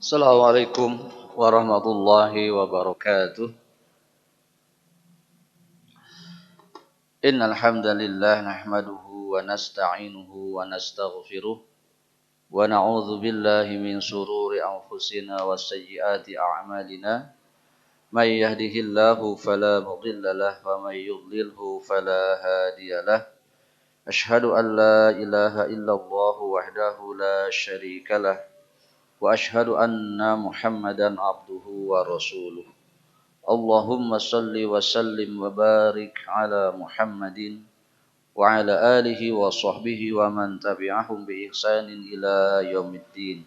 Assalamualaikum warahmatullahi wabarakatuh. Innal hamdalillah nahmaduhu wa nasta'inuhu wa nastaghfiruh wa na'udzu billahi min shururi anfusina wa sayyiati a'malina. May yahdihillahu fala mudilla lahu wa may yudlilhu fala hadiyalah. Ashhadu an la ilaha illallah wahdahu la syarika lah wa ashhadu anna Muhammadan abduhu wa rasuluh. Allahumma salli wa sallim wa barik ala Muhammadin wa ala alihi wa sahbihi wa man tabi'ahum bi ihsanin ila yaumiddin.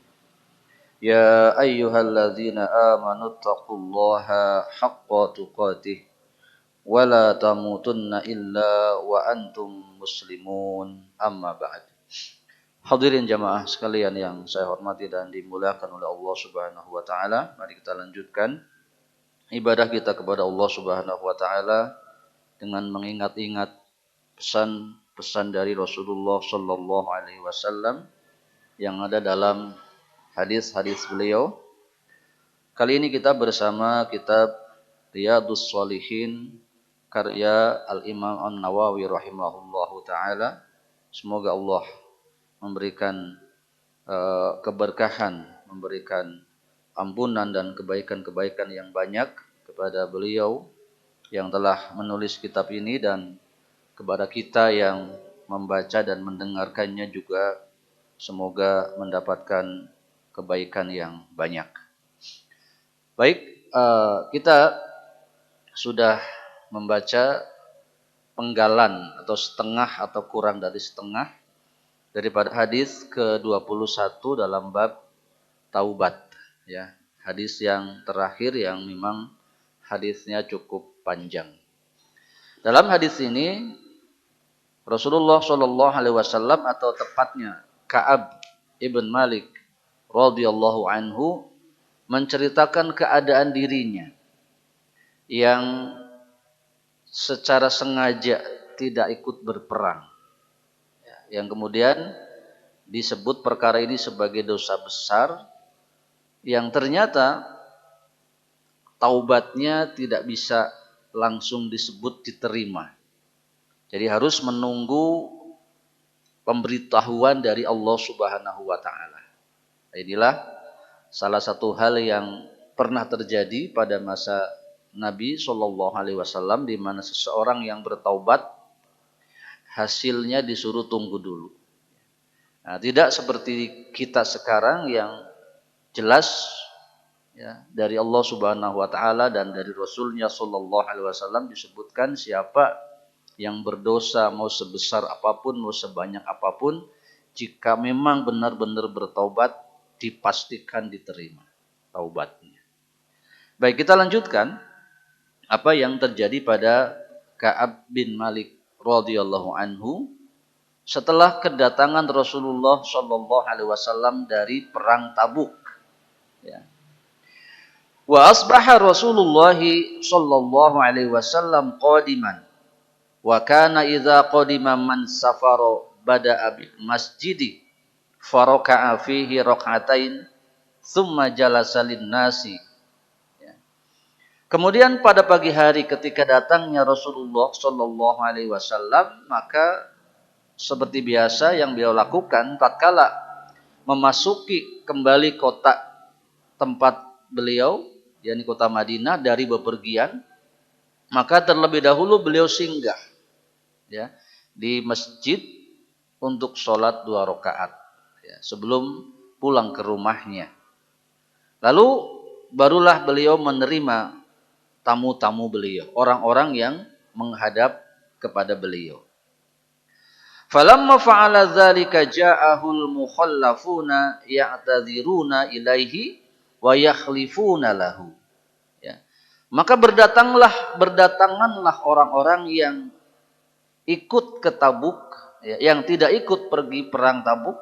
Ya ayyuhalladzina amanu taqullaha haqqa tuqatih wa la tamutunna illa wa antum muslimun, amma ba'd. Hadirin jamaah sekalian yang saya hormati dan dimuliakan oleh Allah Subhanahu wa taala, mari kita lanjutkan ibadah kita kepada Allah Subhanahu wa taala dengan mengingat-ingat pesan-pesan dari Rasulullah sallallahu alaihi wasallam yang ada dalam hadis-hadis beliau. Kali ini kita bersama kitab Riyadhus Shalihin karya Al-Imam An-Nawawi rahimahullahu taala. Semoga Allah memberikan keberkahan, memberikan ampunan dan kebaikan-kebaikan yang banyak kepada beliau yang telah menulis kitab ini, dan kepada kita yang membaca dan mendengarkannya juga semoga mendapatkan kebaikan yang banyak. Baik, kita sudah membaca penggalan atau setengah atau kurang dari setengah daripada hadis ke-21 dalam bab taubat, ya. Hadis yang terakhir yang memang hadisnya cukup panjang. Dalam hadis ini Rasulullah Shallallahu alaihi wasallam, atau tepatnya Ka'ab ibn Malik radhiyallahu anhu, menceritakan keadaan dirinya yang secara sengaja tidak ikut berperang, yang kemudian disebut perkara ini sebagai dosa besar, yang ternyata taubatnya tidak bisa langsung disebut diterima. Jadi harus menunggu pemberitahuan dari Allah Subhanahu wa taala. Inilah salah satu hal yang pernah terjadi pada masa Nabi Shallallahu alaihi wasallam, di mana seseorang yang bertaubat hasilnya disuruh tunggu dulu. Nah, tidak seperti kita sekarang yang jelas, ya, dari Allah Subhanahu wa taala dan dari Rasulnya Shallallahu alaihi wasallam disebutkan siapa yang berdosa mau sebesar apapun, mau sebanyak apapun, jika memang benar-benar bertaubat dipastikan diterima taubatnya. Baik, kita lanjutkan apa yang terjadi pada Ka'ab bin Malik radhiyallahu anhu setelah kedatangan Rasulullah sallallahu alaihi wasallam dari perang Tabuk, ya. Wa asbaha Rasulullah sallallahu alaihi wasallam qadiman wa kana idza qadima man safara bada'a bil masjidi faraka'a fihi rak'atain thumma jalasa lin nasi. Kemudian pada pagi hari ketika datangnya Rasulullah Shallallahu alaihi wasallam, maka seperti biasa yang beliau lakukan tatkala memasuki kembali kota tempat beliau, yakni kota Madinah dari bepergian, maka terlebih dahulu beliau singgah, ya, di masjid untuk sholat 2 rakaat, ya, sebelum pulang ke rumahnya. Lalu barulah beliau menerima tamu-tamu beliau, orang-orang yang menghadap kepada beliau. Falamma fa'ala dzalika ja'ahul mukhallafuna ya'tadziruna ilaihi wa yakhlifuna lahu. Ya. Maka berdatanganlah orang-orang yang ikut ke Tabuk, ya, yang tidak ikut pergi perang Tabuk,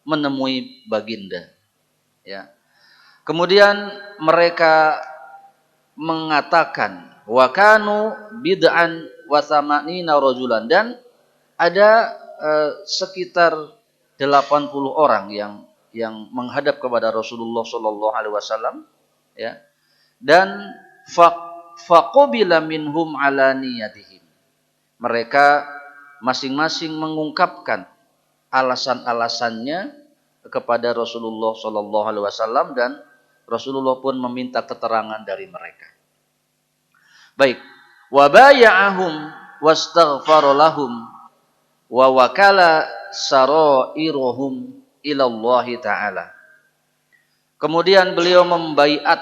menemui baginda. Ya. Kemudian mereka mengatakan wa kanu bid'an wa samanina rajulan, dan ada sekitar 80 orang yang menghadap kepada Rasulullah sallallahu alaihi wasallam, ya. Dan faqubila minhum ala niyatihim. Mereka masing-masing mengungkapkan alasan-alasannya kepada Rasulullah sallallahu alaihi wasallam dan Rasulullah pun meminta keterangan dari mereka. Baik, wa bay'ahum wastaghfara lahum wa wakala sarairuhum ila Allah taala. Kemudian beliau membaiat,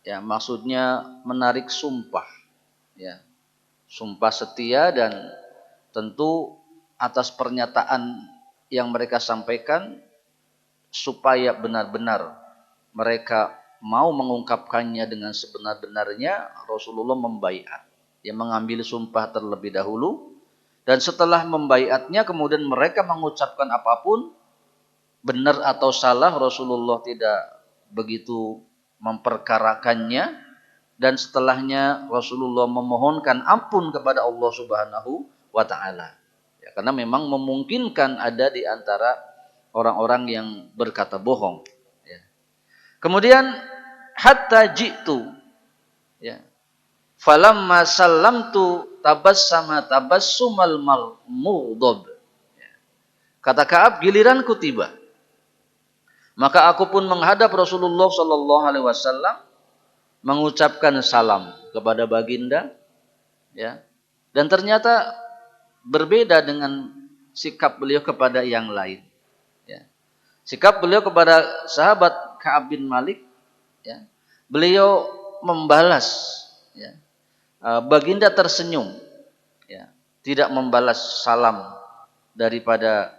ya, maksudnya menarik sumpah, ya. Sumpah setia, dan tentu atas pernyataan yang mereka sampaikan supaya benar-benar mereka mau mengungkapkannya dengan sebenar-benarnya, Rasulullah membaiat. Dia mengambil sumpah terlebih dahulu, dan setelah membaiatnya kemudian mereka mengucapkan apapun, benar atau salah, Rasulullah tidak begitu memperkarakannya, dan setelahnya Rasulullah memohonkan ampun kepada Allah Subhanahu wa taala. Ya, karena memang memungkinkan ada di antara orang-orang yang berkata bohong, ya. Kemudian hatta jitu, ya. Falamma sallamtu tabassama tabassumal mughdab. Ya. Kata Ka'ab, giliranku tiba, maka aku pun menghadap Rasulullah sallallahu alaihi wasallam mengucapkan salam kepada baginda, ya. Dan ternyata berbeda dengan sikap beliau kepada yang lain, ya. Sikap beliau kepada sahabat Ka'ab bin Malik, ya, beliau membalas, ya. Baginda tersenyum, ya, tidak membalas salam daripada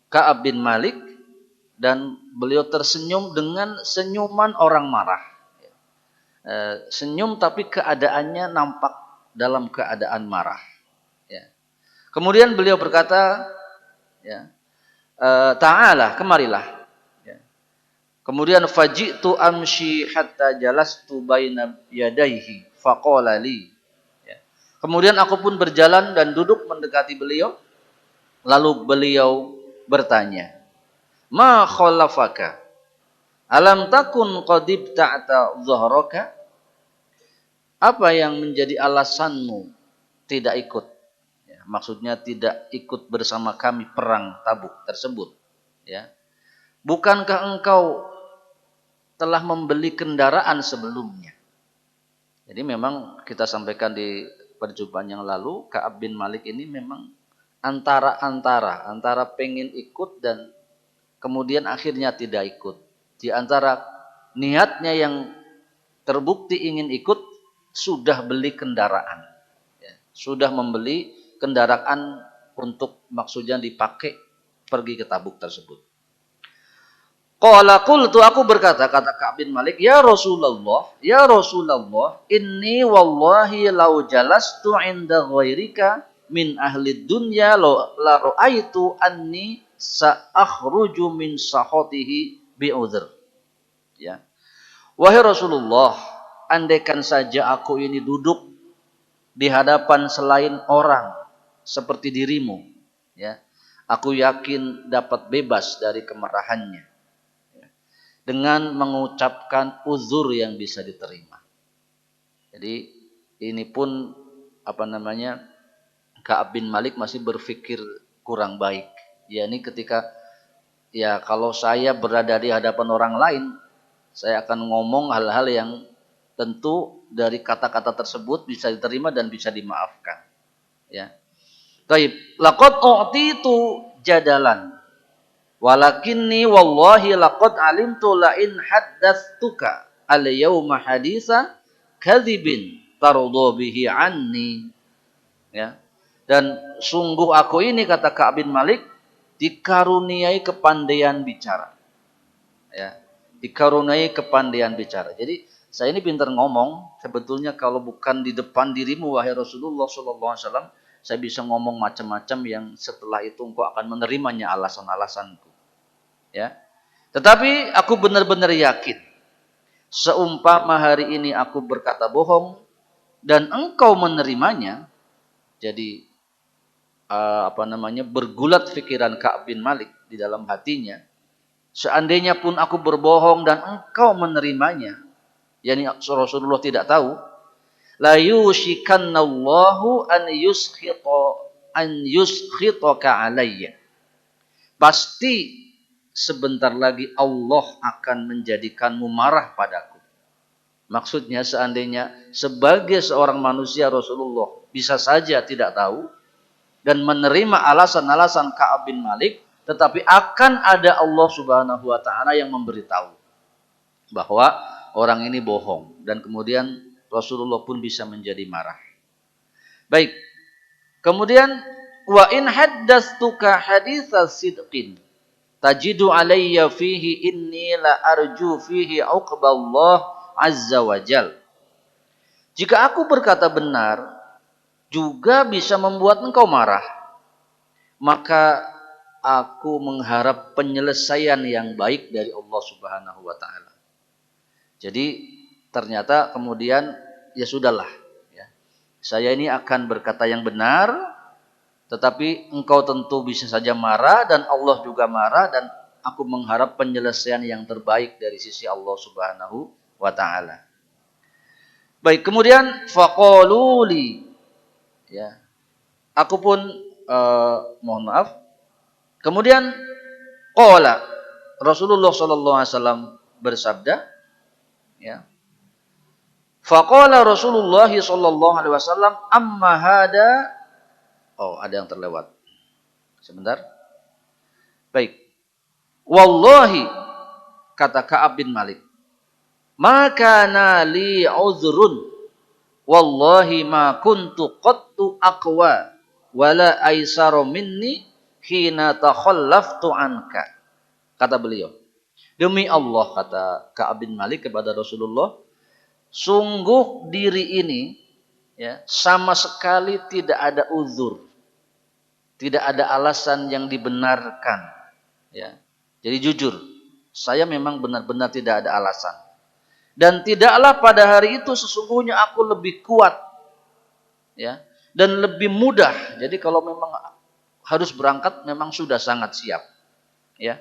Ka'ab bin Malik, dan beliau tersenyum dengan senyuman orang marah. Senyum tapi keadaannya nampak dalam keadaan marah. Ya. Kemudian beliau berkata, ya, ta'ala, kemarilah. Ya. Kemudian faji'tu amshi hatta jalastu baina yadaihi faqala li. Ya. Kemudian aku pun berjalan dan duduk mendekati beliau, lalu beliau bertanya, ma khalafaka? Alam takun qadib ta'ta zahraka? Apa yang menjadi alasanmu tidak ikut? Ya, maksudnya tidak ikut bersama kami perang Tabuk tersebut. Ya. Bukankah engkau telah membeli kendaraan sebelumnya? Jadi memang kita sampaikan di perjumpaan yang lalu, Ka'ab bin Malik ini memang antara pengen ikut dan kemudian akhirnya tidak ikut. Di antara niatnya yang terbukti ingin ikut, sudah beli kendaraan, ya, sudah membeli kendaraan untuk maksudnya dipakai pergi ke Tabuk tersebut. Qala qultu, aku berkata, kata Ka'ab bin Malik, ya Rasulullah, inni wallahi lau jalastu inda ghairika min ahli dunya la ra'aitu anni sa'akhruju min sahotihi bi'udhr. Ya. Wahai Rasulullah, andaikan saja aku ini duduk di hadapan selain orang seperti dirimu, ya, aku yakin dapat bebas dari kemarahannya, ya, dengan mengucapkan uzur yang bisa diterima. Jadi ini pun Ka'ab bin Malik masih berpikir kurang baik. Ya, ini ketika, ya, kalau saya berada di hadapan orang lain, saya akan ngomong hal-hal yang tentu dari kata-kata tersebut bisa diterima dan bisa dimaafkan. Ya. Taib. Laqad u'titu jadalan. Walakinni wallahi laqad alimtu la in haddatstuka al-yawma haditsa kadzibin tarudhu bihi anni. Ya. Dan sungguh aku ini, kata Ka'ab bin Malik, dikaruniai kepandaian bicara. Ya, dikaruniai kepandaian bicara. Jadi saya ini pintar ngomong. Sebetulnya kalau bukan di depan dirimu wahai Rasulullah sallallahu alaihi wasallam, saya bisa ngomong macam-macam yang setelah itu engkau akan menerimanya alasan-alasanku. Ya. Tetapi aku benar-benar yakin, seumpama hari ini aku berkata bohong dan engkau menerimanya, jadi bergulat pikiran Ka'ab bin Malik di dalam hatinya, seandainya pun aku berbohong dan engkau menerimanya, yakni Rasulullah tidak tahu, la yushikannallahu an yuskhitaka alayya. Pasti sebentar lagi Allah akan menjadikanmu marah padaku. Maksudnya seandainya sebagai seorang manusia Rasulullah bisa saja tidak tahu dan menerima alasan-alasan Ka'ab bin Malik, tetapi akan ada Allah Subhanahu wa taala yang memberitahu bahwa orang ini bohong, dan kemudian Rasulullah pun bisa menjadi marah. Baik. Kemudian wa in haddatstuka haditsa sidqin tajidu alayya fihi inni la arju fihi uqballah azza wajal. Jika aku berkata benar juga bisa membuat engkau marah, maka aku mengharap penyelesaian yang baik dari Allah Subhanahu wa taala. Jadi ternyata kemudian ya sudahlah, ya. Saya ini akan berkata yang benar, tetapi engkau tentu bisa saja marah dan Allah juga marah, dan aku mengharap penyelesaian yang terbaik dari sisi Allah Subhanahu wa taala. Baik, kemudian faqaluli, ya. Aku pun mohon maaf. Kemudian qala Rasulullah sallallahu alaihi wasallam bersabda, ya. Faqala Rasulullah sallallahu alaihi wasallam amma hada. Oh, ada yang terlewat. Sebentar. Baik. Wallahi, kata Ka'ab bin Malik, maka li uzrun wallahi ma kuntu qattu aqwa wala aisaru minni hina takhallaftu anka. Kata beliau, demi Allah, kata Ka'ab bin Malik kepada Rasulullah, sungguh diri ini, ya, sama sekali tidak ada uzur, tidak ada alasan yang dibenarkan, ya. Jadi jujur, saya memang benar-benar tidak ada alasan. Dan tidaklah pada hari itu sesungguhnya aku lebih kuat, ya, dan lebih mudah. Jadi kalau memang harus berangkat memang sudah sangat siap, ya,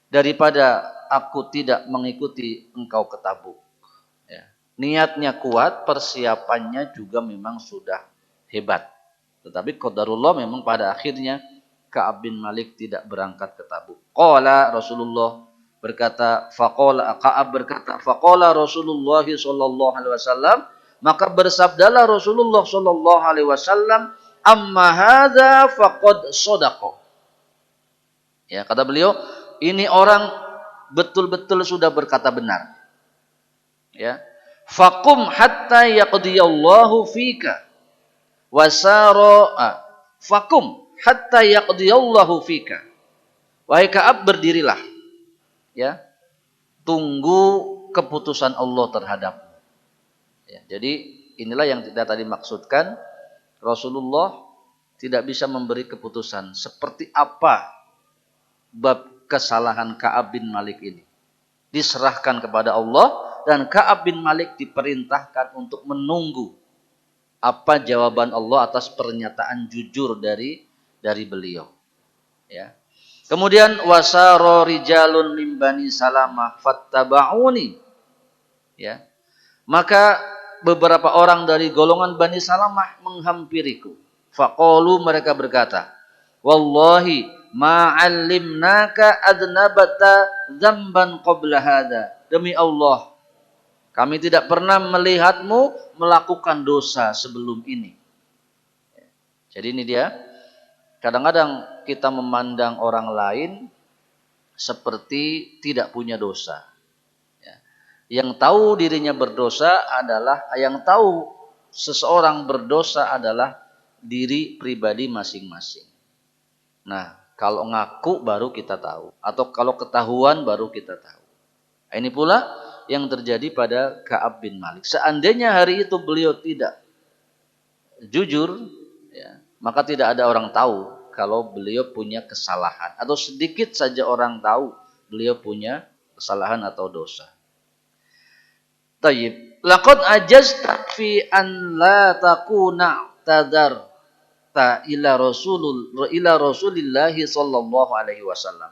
daripada aku tidak mengikuti engkau ke Tabuk. Ya. Niatnya kuat, persiapannya juga memang sudah hebat. Tetapi qadarullah memang pada akhirnya Ka'ab bin Malik tidak berangkat ke Tabuk. Qala Rasulullah berkata, faqala Ka'ab berkata, faqala Rasulullah sallallahu alaihi wasallam, maka bersabdalah Rasulullah sallallahu alaihi wasallam, amma hadza faqad shadaqa. Ya, kata beliau, ini orang betul-betul sudah berkata benar. Ya. Faqum hatta yaqdiyallahu fika wasara faqum hatta yaqdiyallahu fika. Wahai Ka'ab, berdirilah, ya, tunggu keputusan Allah terhadapmu. Ya, jadi inilah yang kita tadi maksudkan, Rasulullah tidak bisa memberi keputusan seperti apa bab kesalahan Ka'ab bin Malik ini. Diserahkan kepada Allah, dan Ka'ab bin Malik diperintahkan untuk menunggu apa jawaban Allah atas pernyataan jujur dari beliau. Ya. Kemudian wasaro rijalun min bani Salamah fattaba'uni. Ya. Maka beberapa orang dari golongan Bani Salamah menghampiriku. Faqalu, mereka berkata, wallahi ma'allimnaka adnabata dzamban qabla hadza. Demi Allah, kami tidak pernah melihatmu melakukan dosa sebelum ini. Jadi ini dia, kadang-kadang kita memandang orang lain seperti tidak punya dosa. Yang tahu dirinya berdosa adalah, yang tahu seseorang berdosa adalah diri pribadi masing-masing. Nah, kalau ngaku baru kita tahu, atau kalau ketahuan baru kita tahu. Ini pula yang terjadi pada Ka'ab bin Malik. Seandainya hari itu beliau tidak jujur, ya, maka tidak ada orang tahu kalau beliau punya kesalahan, atau sedikit saja orang tahu beliau punya kesalahan atau dosa. Tayyib. Laqad ajazta fi an la takuna tadar aradta ila Rasulillahi sallallahu alaihi wasallam?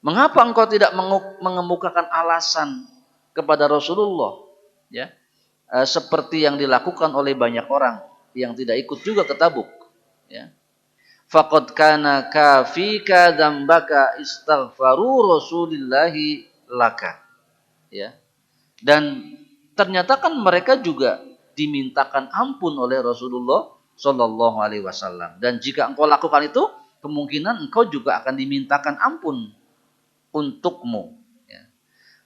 Mengapa engkau tidak mengemukakan alasan kepada Rasulullah? Ya, seperti yang dilakukan oleh banyak orang yang tidak ikut juga ke Tabuk. Ya. Faqad kana kafika dzambaka istaghfaru Rasulillahi laka. Ya. Dan ternyata kan mereka juga dimintakan ampun oleh Rasulullah sallallahu alaihi wasallam. Dan jika engkau lakukan itu, kemungkinan engkau juga akan dimintakan ampun untukmu. Ya.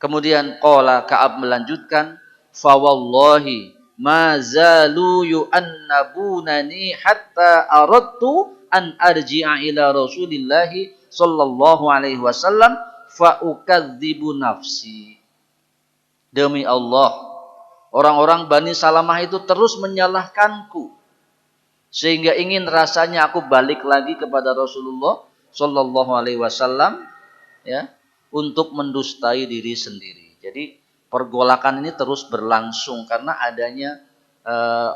Kemudian qala Ka'ab melanjutkan, fa wallahi ma zalu yu'annabunani hatta aradtu an arji'a ila Rasulillah sallallahu alaihi wasallam fa ukadzibu nafsi. Demi Allah, orang-orang Bani Salamah itu terus menyalahkanku sehingga ingin rasanya aku balik lagi kepada Rasulullah sallallahu alaihi wasallam, ya, untuk mendustai diri sendiri. Jadi pergolakan ini terus berlangsung karena adanya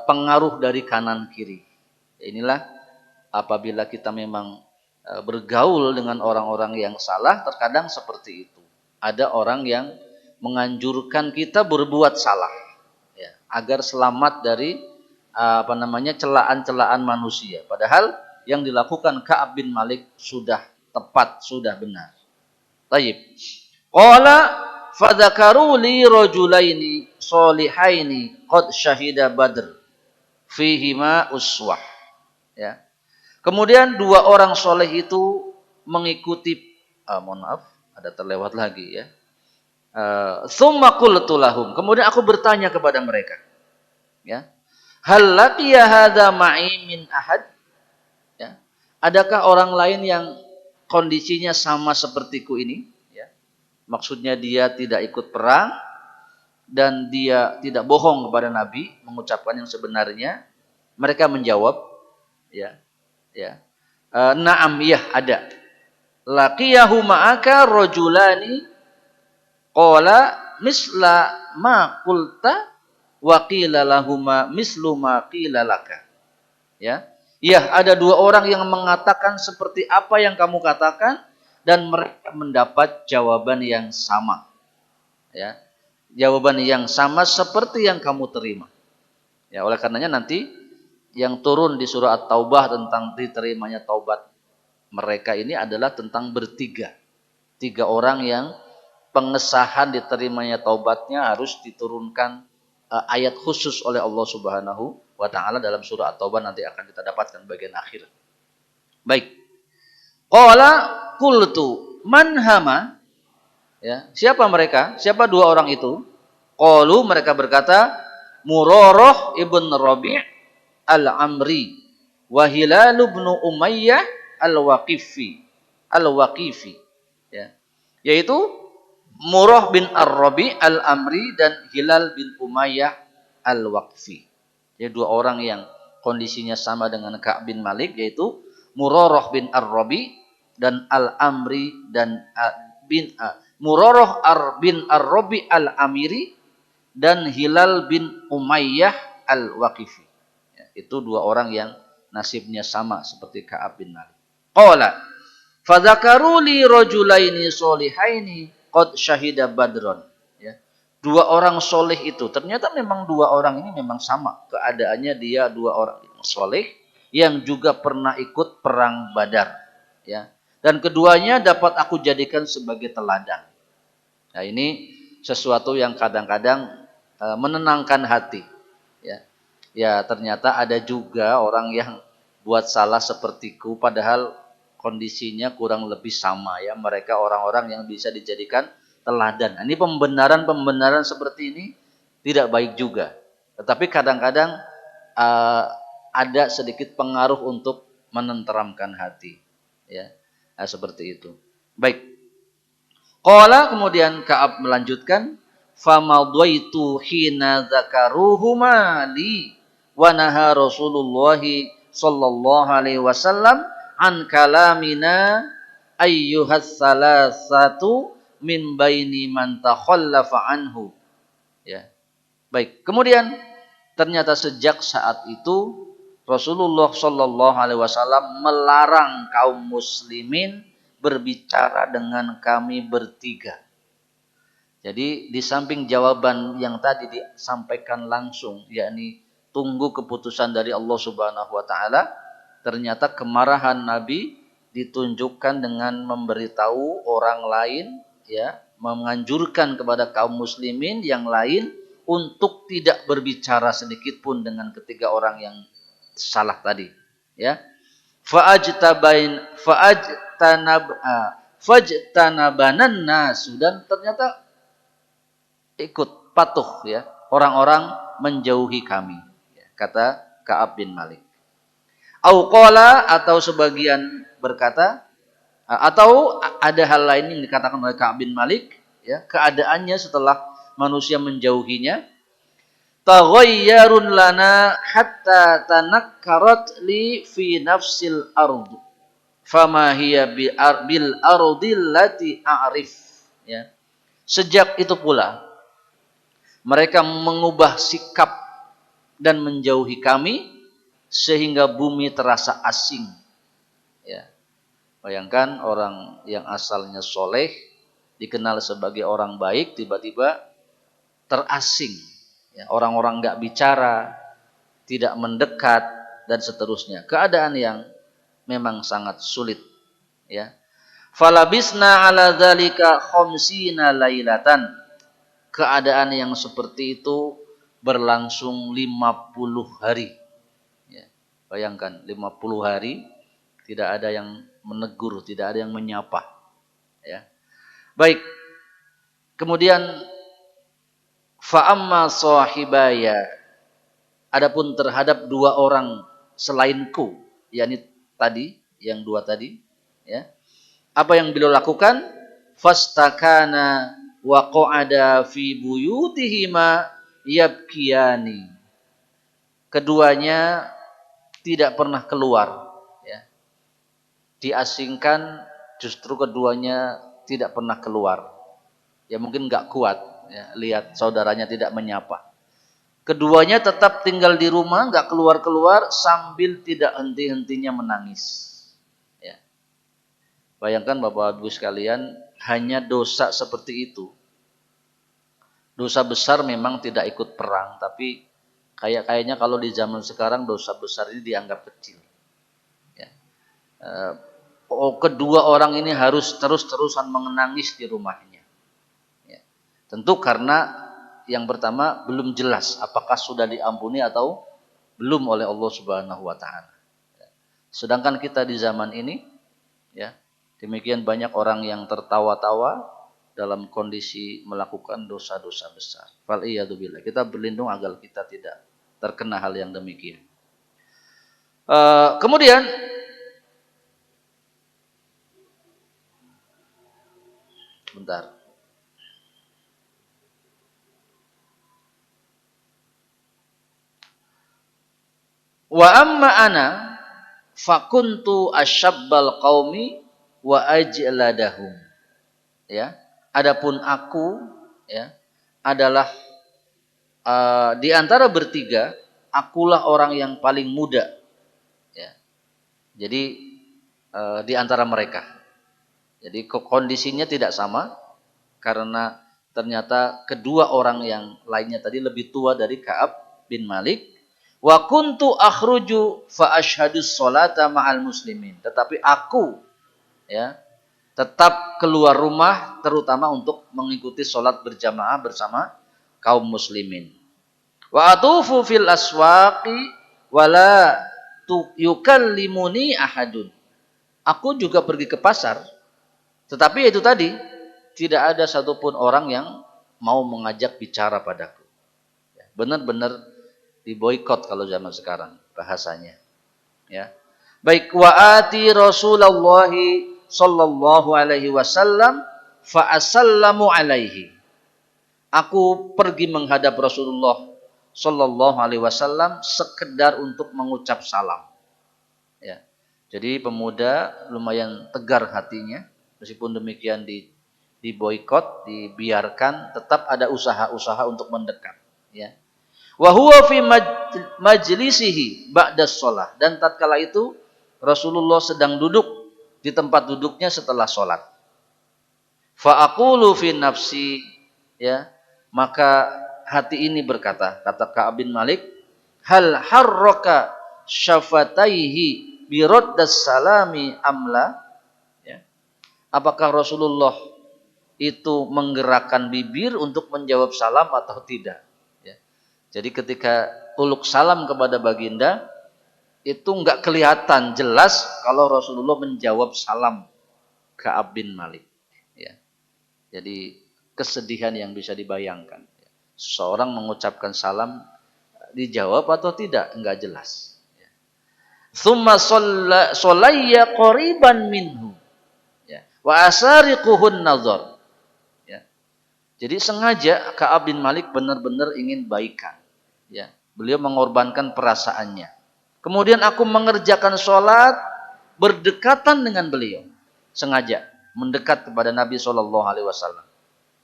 pengaruh dari kanan kiri. Inilah apabila kita memang bergaul dengan orang-orang yang salah, terkadang seperti itu. Ada orang yang menganjurkan kita berbuat salah, ya, agar selamat dari celaan-celaan manusia. Padahal yang dilakukan Ka'ab bin Malik sudah tepat, sudah benar. Tayyib. Qala fadzakaru li rajulaini sholihaini qad syahida Badr fihima uswah. Ya. Kemudian dua orang soleh itu mengikuti mohon maaf, ada terlewat lagi ya. Tsumma qultu lahum. Kemudian aku bertanya kepada mereka. Ya. Hal laqiya hadza ma'i min ahad? Ya. Adakah orang lain yang kondisinya sama sepertiku ini, ya. Maksudnya dia tidak ikut perang dan dia tidak bohong kepada Nabi, mengucapkan yang sebenarnya. Mereka menjawab, ya, ya. Na'am, ya, ada. Laqiyahu ma'aka rajulani qala misla ma qulta wa qila lahuma mislu ma qila laka. Ya. Ya, ada dua orang yang mengatakan seperti apa yang kamu katakan dan mereka mendapat jawaban yang sama. Ya. Jawaban yang sama seperti yang kamu terima. Ya, oleh karenanya nanti yang turun di surah At-Taubah tentang diterimanya taubat mereka ini adalah tentang bertiga. Tiga orang yang pengesahan diterimanya taubatnya harus diturunkan ayat khusus oleh Allah Subhanahu wa ta'ala dalam surah At-Taubah, nanti akan kita dapatkan bagian akhir. Baik. Qala qultu man hama? Ya, siapa mereka? Siapa dua orang itu? Qalu, mereka berkata, Murarah ibn Rabi' al-Amri wa Hilal ibn Umayyah al-Waqifi. Ya. Yaitu Murrah bin Ar-Rabi' al-Amri dan Hilal bin Umayyah al-Waqfi. Jadi dua orang yang kondisinya sama dengan Ka'ab bin Malik, yaitu Murarah bin Ar-Rabi' dan Al-Amri dan Murarah bin Ar-Rabi' al-Amiri dan Hilal bin Umayyah al-Waqifi. Ya, itu dua orang yang nasibnya sama seperti Ka'ab bin Malik. Qala fadzakaru li rajulaini sholihaini qad syahida Badron. Ya. Dua orang soleh itu, ternyata memang dua orang ini memang sama keadaannya, dia dua orang soleh yang juga pernah ikut perang Badar. Ya. Dan keduanya dapat aku jadikan sebagai teladan. Nah, ini sesuatu yang kadang-kadang menenangkan hati. Ya. Ya, ternyata ada juga orang yang buat salah sepertiku, padahal kondisinya kurang lebih sama, ya. Mereka orang-orang yang bisa dijadikan teladan. Ini pembenaran seperti ini tidak baik juga. Tetapi kadang-kadang ada sedikit pengaruh untuk menenteramkan hati. Ya, nah, seperti itu. Baik. Qala, kemudian Ka'ab melanjutkan, famadaitu hina dzakaruhuma li wa naha Rasulullah sallallahu alaihi wasallam an kalamina ayyuhas salasatu min baini man takhallafa anhu. Ya. Baik. Kemudian ternyata sejak saat itu Rasulullah Shallallahu Alaihi Wasallam melarang kaum muslimin berbicara dengan kami bertiga. Jadi di samping jawaban yang tadi disampaikan langsung, yakni tunggu keputusan dari Allah Subhanahu Wa Taala, ternyata kemarahan Nabi ditunjukkan dengan memberitahu orang lain, ya, menganjurkan kepada kaum muslimin yang lain untuk tidak berbicara sedikit pun dengan ketiga orang yang salah tadi, ya. Fajtanabanan nasu, dan ternyata ikut patuh, ya, orang-orang menjauhi kami, ya, kata Ka'ab bin Malik. Au qala, atau sebagian berkata, atau ada hal lain yang dikatakan oleh Ka'ab bin Malik, ya, keadaannya setelah manusia menjauhinya, taghayyarun lana hatta tanakkarat li fi nafsil ardu fama hiya bil ardil lati a'rif, ya. Sejak itu pula mereka mengubah sikap dan menjauhi kami sehingga bumi terasa asing, ya. Bayangkan orang yang asalnya soleh, dikenal sebagai orang baik, tiba-tiba terasing, ya. Orang-orang nggak bicara, tidak mendekat, dan seterusnya. Keadaan yang memang sangat sulit, ya. Falabisna ala dzalika khamsina lailatan. Keadaan yang seperti itu berlangsung 50 hari. Ya. Bayangkan 50 hari tidak ada yang menegur, tidak ada yang menyapa, ya. Baik. Kemudian fa'amma sahibaya, adapun terhadap dua orang selainku, yakni tadi, yang dua tadi, ya. Apa yang beliau lakukan? Fastakana wa qa'ada fi buyutihima yabkiyani. Keduanya tidak pernah keluar, ya. Diasingkan, justru keduanya tidak pernah keluar. Ya mungkin nggak kuat, ya, lihat saudaranya tidak menyapa. Keduanya tetap tinggal di rumah, nggak keluar-keluar sambil tidak henti-hentinya menangis. Ya. Bayangkan Bapak Ibu sekalian, hanya dosa seperti itu. Dosa besar memang tidak ikut perang, tapi kayaknya kalau di zaman sekarang dosa besar ini dianggap kecil. Ya. Kedua orang ini harus terus-terusan menangis di rumahnya. Ya. Tentu karena yang pertama belum jelas apakah sudah diampuni atau belum oleh Allah Subhanahu wa taala. Sedangkan kita di zaman ini, ya, demikian banyak orang yang tertawa-tawa dalam kondisi melakukan dosa-dosa besar. Fal'iyadzubillah. Kita berlindung agar kita tidak terkena hal yang demikian. Kemudian bentar. Wa amma ana fakuntu asyabbal qaumi wa ajladahum. Ya. Adapun aku, ya, adalah di antara bertiga, akulah orang yang paling muda, ya. Jadi di antara mereka. Jadi kondisinya tidak sama karena ternyata kedua orang yang lainnya tadi lebih tua dari Ka'ab bin Malik. Wa kuntu akhruju fa asyhadus sholata ma'al muslimin. Tetapi aku, ya, tetap keluar rumah terutama untuk mengikuti sholat berjamaah bersama kaum muslimin. Wa atufu fil aswaqi wala yukallimuni ahadun. Aku juga pergi ke pasar, tetapi itu tadi tidak ada satupun orang yang mau mengajak bicara padaku. Benar-benar diboikot kalau zaman sekarang bahasanya, ya. Baik, wa ati Rasulullah sallallahu alaihi wasallam fa asallamu alaihi. Aku pergi menghadap Rasulullah sallallahu alaihi wasallam sekedar untuk mengucap salam, ya. Jadi pemuda lumayan tegar hatinya, meskipun demikian diboikot, dibiarkan, tetap ada usaha-usaha untuk mendekat, ya. Wa huwa fi majlisihi ba'da shalah. Dan tatkala itu Rasulullah sedang duduk di tempat duduknya setelah sholat. Fa aqulu fi nafsi, ya, maka hati ini berkata, kata Ka'ab bin Malik, hal harraka syafataihi bi raddas salami amla, ya. Apakah Rasulullah itu menggerakkan bibir untuk menjawab salam atau tidak, ya. Jadi ketika uluk salam kepada baginda itu enggak kelihatan jelas kalau Rasulullah menjawab salam Ka'ab bin Malik, ya. Jadi kesedihan yang bisa dibayangkan. Seorang mengucapkan salam dijawab atau tidak enggak jelas. Tsumma shollayya qariban minhu, ya. Wa asariquhun nazar. Ya. Jadi sengaja Ka'ab bin Malik benar-benar ingin baikan, ya. Beliau mengorbankan perasaannya. Kemudian aku mengerjakan sholat berdekatan dengan beliau. Sengaja mendekat kepada Nabi SAW.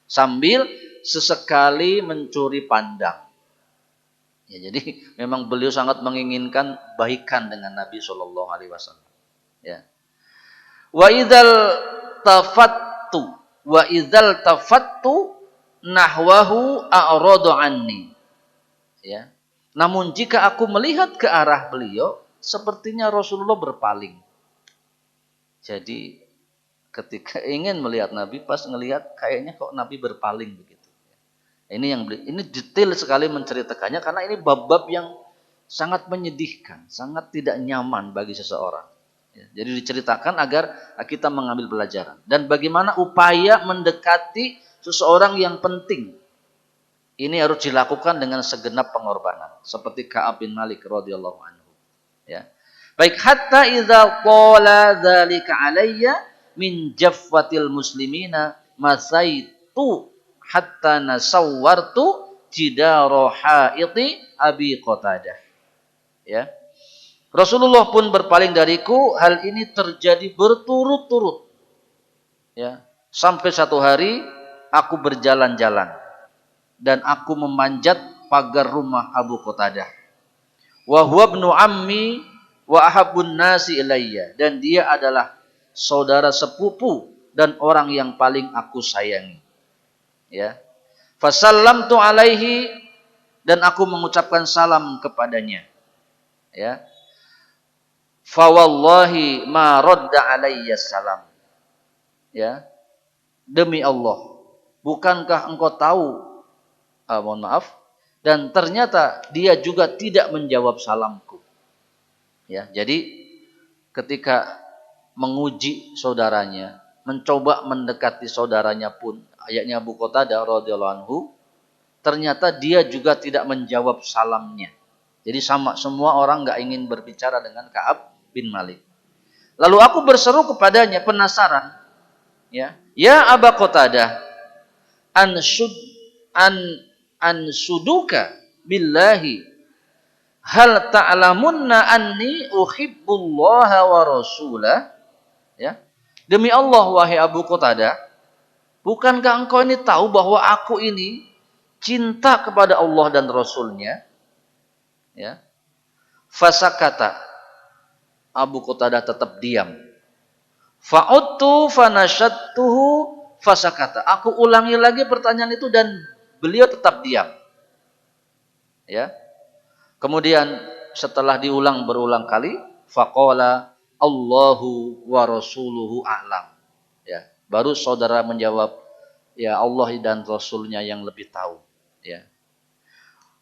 Sambil sesekali mencuri pandang. Ya, jadi memang beliau sangat menginginkan baikan dengan Nabi SAW. Ya. Wa idzal tafattu nahwahu a'radu anni. Ya. Namun jika aku melihat ke arah beliau, sepertinya Rasulullah berpaling. Jadi ketika ingin melihat Nabi, pas ngelihat kayaknya kok Nabi berpaling begitu. Ini detail sekali menceritakannya karena ini bab-bab yang sangat menyedihkan, sangat tidak nyaman bagi seseorang. Ya, jadi diceritakan agar kita mengambil pelajaran dan bagaimana upaya mendekati seseorang yang penting. Ini harus dilakukan dengan segenap pengorbanan, seperti Ka'ab bin Malik radhiyallahu anhu. Ya. Baik, hatta idza qala dzalika alayya min jaffatil muslimina masaitu hatta nasawwartu jidara haiti Abi Qatadah. Ya. Rasulullah pun berpaling dariku, hal ini terjadi berturut-turut. Ya. Sampai satu hari aku berjalan-jalan dan aku memanjat pagar rumah Abu Qatadah. Wa huwa ibnu ammi wa ahabbun nasi ilayya, dan dia adalah saudara sepupu dan orang yang paling aku sayangi. Ya. Fasallamtu alaihi, dan aku mengucapkan salam kepadanya. Ya. Fa wallahi ma radda alayya salam. Ya. Demi Allah, bukankah engkau tahu, mohon maaf, dan ternyata dia juga tidak menjawab salamku. Ya, jadi ketika menguji saudaranya, mencoba mendekati saudaranya pun, ayatnya Abu Qatadah radhiyallahu anhu, ternyata dia juga tidak menjawab salamnya. Jadi sama, semua orang enggak ingin berbicara dengan Ka'ab bin Malik. Lalu aku berseru kepadanya, penasaran, ya, ya Abu Qatadah, ansuduka billahi hal ta'lamunna anni uhibbullaha wa rasulah. Ya. Demi Allah wahai Abu Qatadah, bukankah engkau ini tahu bahwa aku ini cinta kepada Allah dan Rasulnya? Ya. Fasakata, Abu Qatadah tetap diam. Fa'udtu fanashattuhu fasakata. Aku ulangi lagi pertanyaan itu dan beliau tetap diam. Ya. Kemudian setelah diulang berulang kali, faqala Allahu wa rasuluhu a'lam. Ya, baru saudara menjawab, ya Allah dan Rasulnya yang lebih tahu. Ya.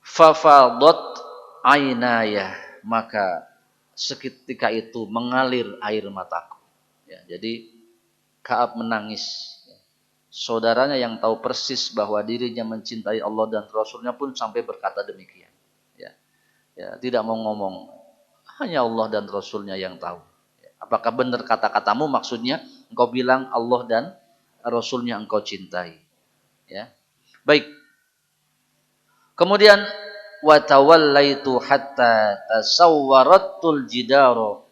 Fafadat ainaya, maka seketika itu mengalir air mataku. Ya, jadi Ka'ab menangis. Saudaranya yang tahu persis bahwa dirinya mencintai Allah dan Rasulnya pun sampai berkata demikian. Ya, ya, tidak mau ngomong, hanya Allah dan Rasulnya yang tahu. Ya, apakah benar kata-katamu, maksudnya engkau bilang Allah dan Rasulnya engkau cintai. Ya, baik. Kemudian wa tawallaitu hatta tasawwaratul jidaro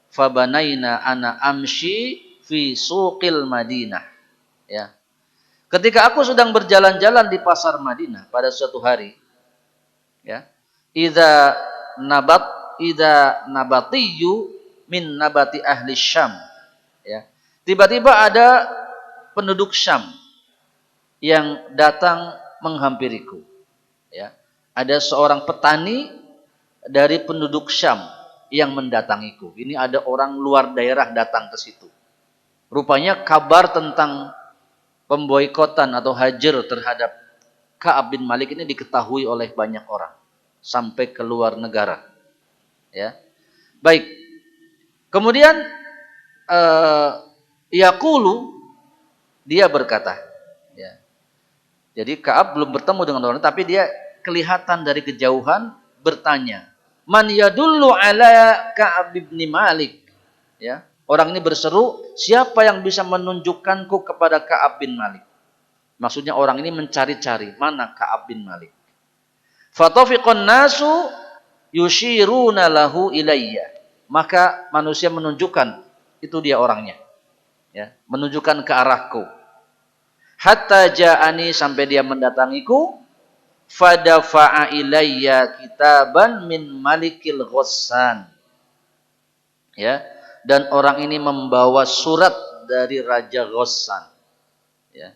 fabanaina ana amshi fi suqil Madinah. Ya. Ketika aku sedang berjalan-jalan di pasar Madinah pada suatu hari, Ya. Idza nabat idza nabatiyu min nabati ahli Syam. Ya. Tiba-tiba ada penduduk Syam yang datang menghampiriku. Ya. Ada seorang petani dari penduduk Syam yang mendatangiku. Ini ada orang luar daerah datang ke situ. Rupanya kabar tentang pemboikotan atau hajar terhadap Ka'ab bin Malik ini diketahui oleh banyak orang sampai ke luar negara. Ya. Baik. Kemudian yaqulu, dia berkata, ya. Jadi Ka'ab belum bertemu dengan orang, tapi dia kelihatan dari kejauhan bertanya, "Man yadullu ala Ka'ab bin Malik?" Ya. Orang ini berseru, "Siapa yang bisa menunjukkanku kepada Ka'ab bin Malik?" Maksudnya orang ini mencari-cari mana Ka'ab bin Malik. Fatafiqun nasu yushiruna lahu ilayya. Maka manusia menunjukkan itu dia orangnya. Ya, menunjukkan ke arahku. Hatta ja'ani, sampai dia mendatangiku. Fadafa'a ilayya kitaban min Malikil Ghassan. Ya, dan orang ini membawa surat dari Raja Ghassan. Ya.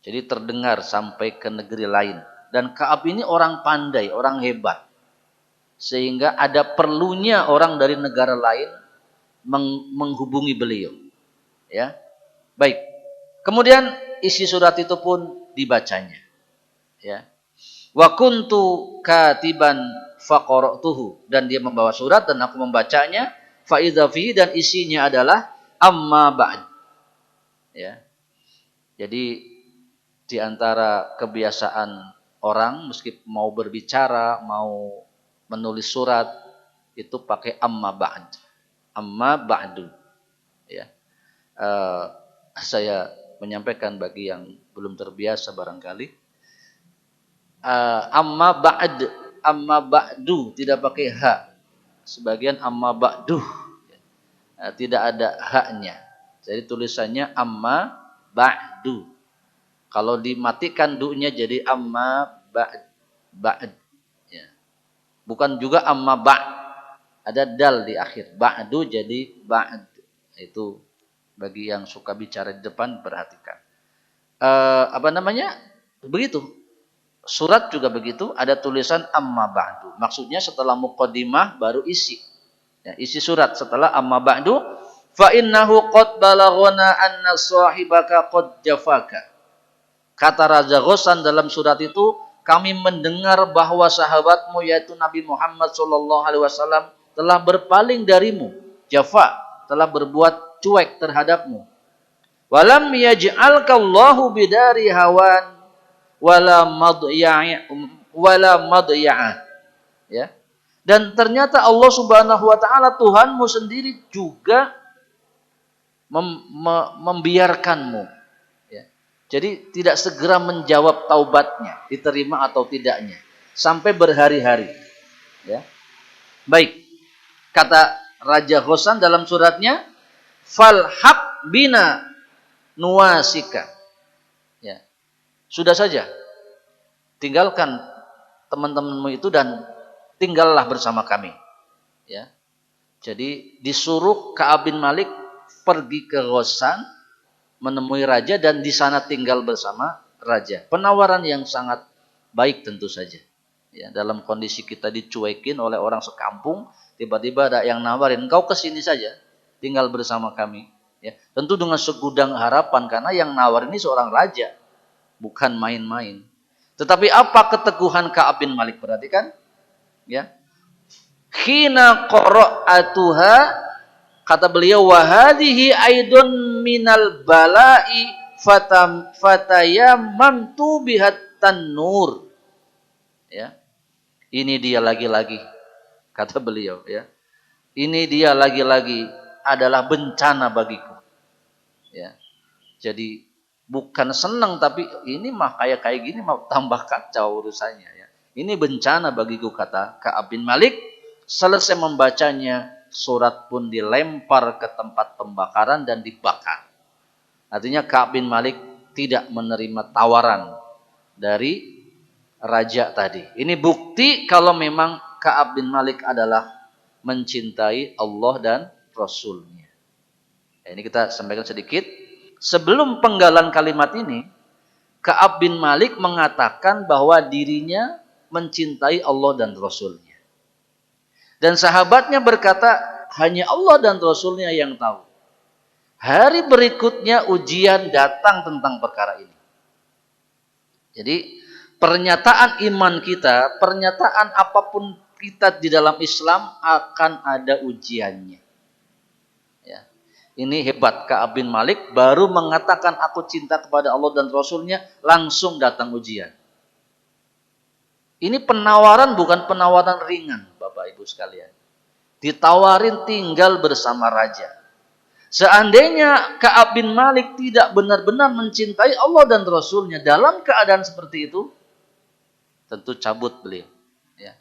Jadi terdengar sampai ke negeri lain. Dan Ka'ab ini orang pandai, orang hebat. Sehingga ada perlunya orang dari negara lain menghubungi beliau. Ya. Baik. Kemudian isi surat itu pun dibacanya. Ya. Wa kuntu katiban faqara'tuhu, dan dia membawa surat dan aku membacanya. Fa idza fihi, dan isinya adalah amma ba'd. Ya. Jadi di antara kebiasaan orang meskipun mau berbicara, mau menulis surat, itu pakai amma ba'd. Amma ba'du. Ya. Saya menyampaikan bagi yang belum terbiasa barangkali. Amma ba'd, amma ba'du tidak pakai ha. Sebagian amma ba'du. Tidak ada haknya. Jadi tulisannya amma ba'du. Kalau dimatikan du-nya jadi amma ba'd. Ya. Bukan juga amma ba'd. Ada dal di akhir. Ba'du jadi ba'd. Itu bagi yang suka bicara di depan, perhatikan. Begitu. Surat juga begitu. Ada tulisan amma ba'du. Maksudnya setelah muqaddimah baru isi. Ya, isi surat setelah amma ba'du. Fa innahu qad balaghana anna sahibaka qad jafaka. Kata Raja Ghassan dalam surat itu, kami mendengar bahwa sahabatmu yaitu Nabi Muhammad SAW telah berpaling darimu. Jafa, telah berbuat cuek terhadapmu. Walam yaj'alka Allahu bidari hawan wala madya'a. Ya. Dan ternyata Allah Subhanahu wa taala Tuhanmu sendiri juga membiarkanmu. Ya. Jadi tidak segera menjawab taubatnya, diterima atau tidaknya, sampai berhari-hari. Ya. Baik. Kata Raja Ghassan dalam suratnya, falhaq bina nuwasika. Ya. Sudah saja. Tinggalkan teman-temanmu itu dan tinggallah bersama kami. Ya. Jadi disuruh Ka'ab bin Malik pergi ke Ghassan menemui raja dan di sana tinggal bersama raja. Penawaran yang sangat baik tentu saja. Ya, dalam kondisi kita dicuekin oleh orang sekampung, tiba-tiba ada yang nawarin, "Kau ke sini saja, tinggal bersama kami." Ya, tentu dengan segudang harapan karena yang nawar ini seorang raja, bukan main-main. Tetapi apa keteguhan Ka'ab bin Malik? Perhatikan, ya. Khina qara'atuha, kata beliau, wa hadhihi aidun minal bala'i fatayammamtu bihat tanur. Ya. Ini dia lagi-lagi, kata beliau, ya. Ini dia lagi-lagi adalah bencana bagiku. Ya. Jadi bukan senang, tapi ini mah kayak gini mau tambah kacau urusannya, ya. Ini bencana bagiku, kata Ka'ab bin Malik. Selesai membacanya, surat pun dilempar ke tempat pembakaran dan dibakar. Artinya Ka'ab bin Malik tidak menerima tawaran dari raja tadi. Ini bukti kalau memang Ka'ab bin Malik adalah mencintai Allah dan Rasulnya. Ini kita sampaikan sedikit. Sebelum penggalan kalimat ini, Ka'ab bin Malik mengatakan bahwa dirinya mencintai Allah dan Rasulnya. Dan sahabatnya berkata, hanya Allah dan Rasulnya yang tahu. Hari berikutnya ujian datang tentang perkara ini. Jadi pernyataan iman kita, pernyataan apapun kita di dalam Islam akan ada ujiannya. Ya. Ini hebat, Ka'ab bin Malik baru mengatakan aku cinta kepada Allah dan Rasulnya, langsung datang ujian. Ini penawaran bukan penawaran ringan, Bapak Ibu sekalian. Ditawarin tinggal bersama raja. Seandainya Ka'ab bin Malik tidak benar-benar mencintai Allah dan Rasulnya dalam keadaan seperti itu, tentu cabut beliau. Ya.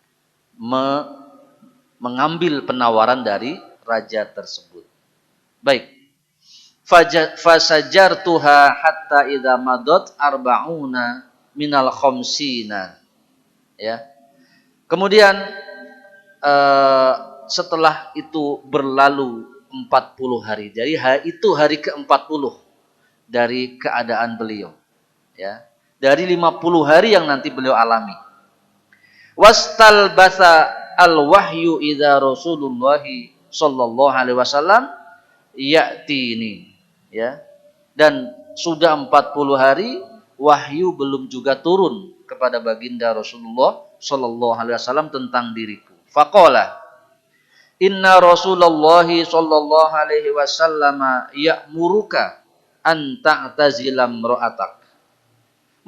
Mengambil penawaran dari raja tersebut. Baik. Fasajartuha hatta idza madat arba'una minal khamsina. Ya. Kemudian setelah itu berlalu 40 hari. Jadi itu hari ke-40 dari keadaan beliau. Ya. Dari 50 hari yang nanti beliau alami. Wastalbatha al-wahyu idza Rasulullah sallallahu alaihi wasallam ya'tini. Ya. Dan sudah 40 hari wahyu belum juga turun kepada baginda Rasulullah sallallahu alaihi wasallam tentang diriku. Faqala inna Rasulullah sallallahu alaihi wasallam ya'muruka an ta'tazila imra'atak.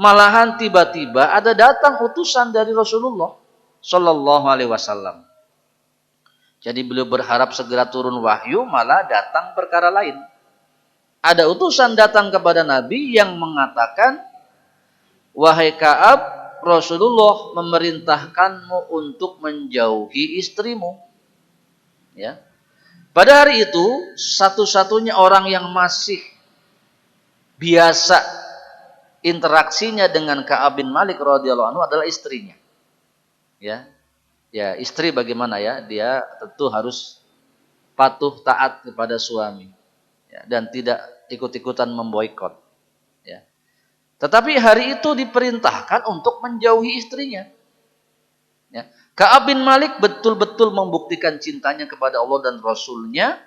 Malahan tiba-tiba ada datang utusan dari Rasulullah sallallahu alaihi wasallam. Jadi beliau berharap segera turun wahyu, malah datang perkara lain. Ada utusan datang kepada Nabi yang mengatakan, wahai Ka'ab, Rasulullah memerintahkanmu untuk menjauhi istrimu. Ya. Pada hari itu, satu-satunya orang yang masih biasa interaksinya dengan Ka'ab bin Malik radhiyallahu anhu adalah istrinya. Ya. Ya, istri bagaimana ya? Dia tentu harus patuh taat kepada suami. Ya, dan tidak ikut-ikutan memboikot. Ya. Tetapi hari itu diperintahkan untuk menjauhi istrinya. Ya. Ka'ab bin Malik betul-betul membuktikan cintanya kepada Allah dan Rasulnya.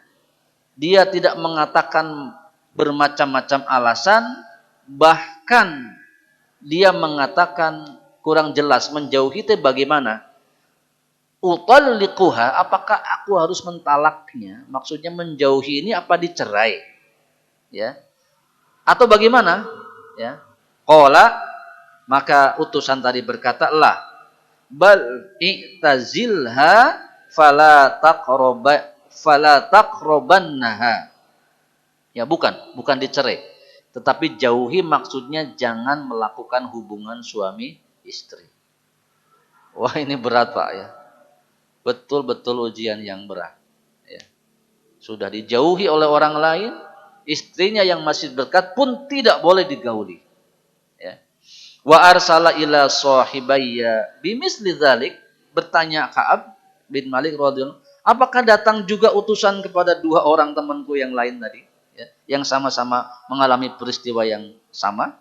Dia tidak mengatakan bermacam-macam alasan. Bahkan dia mengatakan kurang jelas menjauhi itu bagaimana. Utalliquha, apakah aku harus mentalaknya? Maksudnya menjauhi ini apa dicerai? Ya. Atau bagaimana? Ya. Qala, maka utusan tadi berkata, la bal i'tazilha fala taqrabannaha. Ya, bukan dicerai. Tetapi jauhi maksudnya jangan melakukan hubungan suami istri. Wah, ini berat, Pak, ya. Betul-betul ujian yang berat. Ya. Sudah dijauhi oleh orang lain, istrinya yang masih dekat pun tidak boleh digauli. Ya. Wa arsala ila sahibayya bimisli dzalik, bertanya Ka'ab bin Malik radhiyallahu, apakah datang juga utusan kepada dua orang temanku yang lain tadi, ya, yang sama-sama mengalami peristiwa yang sama?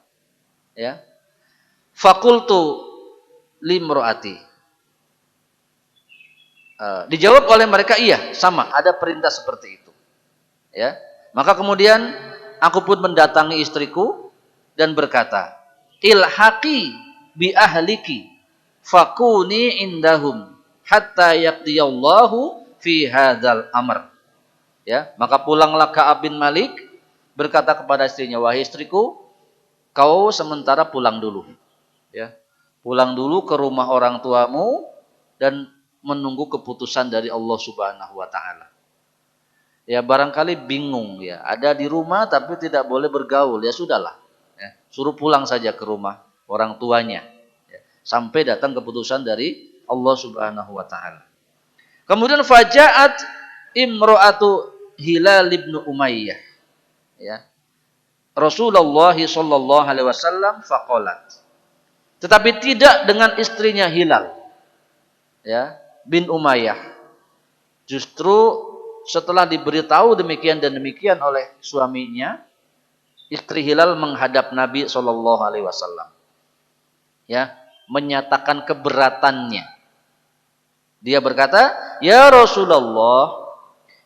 Ya. Faqultu limroati. Dijawab oleh mereka, iya, sama, ada perintah seperti itu. Ya. Maka kemudian aku pun mendatangi istriku dan berkata, ilhaqi bi ahliki fakuni indahum hatta yaqdiyallahu fi hadzal amr. Ya, maka pulanglah Ka'ab bin Malik berkata kepada istrinya, wahai istriku, kau sementara pulang dulu. Ya. Pulang dulu ke rumah orang tuamu dan menunggu keputusan dari Allah Subhanahu wa taala. Ya, barangkali bingung ya, ada di rumah tapi tidak boleh bergaul, ya sudahlah. Ya, suruh pulang saja ke rumah orang tuanya. Ya, sampai datang keputusan dari Allah Subhanahu wa taala. Kemudian faja'at imra'atu Hilal bin Umayyah. Ya. Rasulullah sallallahu alaihi wasallam faqalat. Tetapi tidak dengan istrinya Hilal, ya, bin Umayyah. Justru setelah diberitahu demikian dan demikian oleh suaminya, istri Hilal menghadap Nabi Shallallahu Alaihi Wasallam, ya, menyatakan keberatannya. Dia berkata, ya Rasulullah,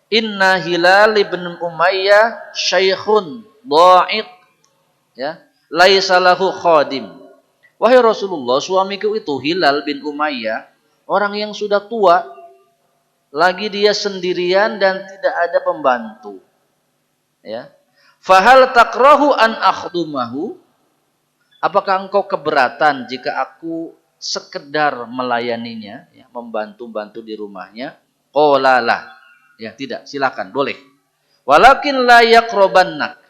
inna Hilal ibn Umayyah syaikhun dha'iq, ya, laisa lahu khadim. Wahai Rasulullah, suamiku itu Hilal bin Umayyah, orang yang sudah tua, lagi dia sendirian dan tidak ada pembantu. Ya. Fahal takrahu an akhdumahu? Apakah engkau keberatan jika aku sekedar melayaninya, ya, membantu-bantu di rumahnya? Qala la. Ya, tidak, silakan, boleh. Walakin la yaqrabannak.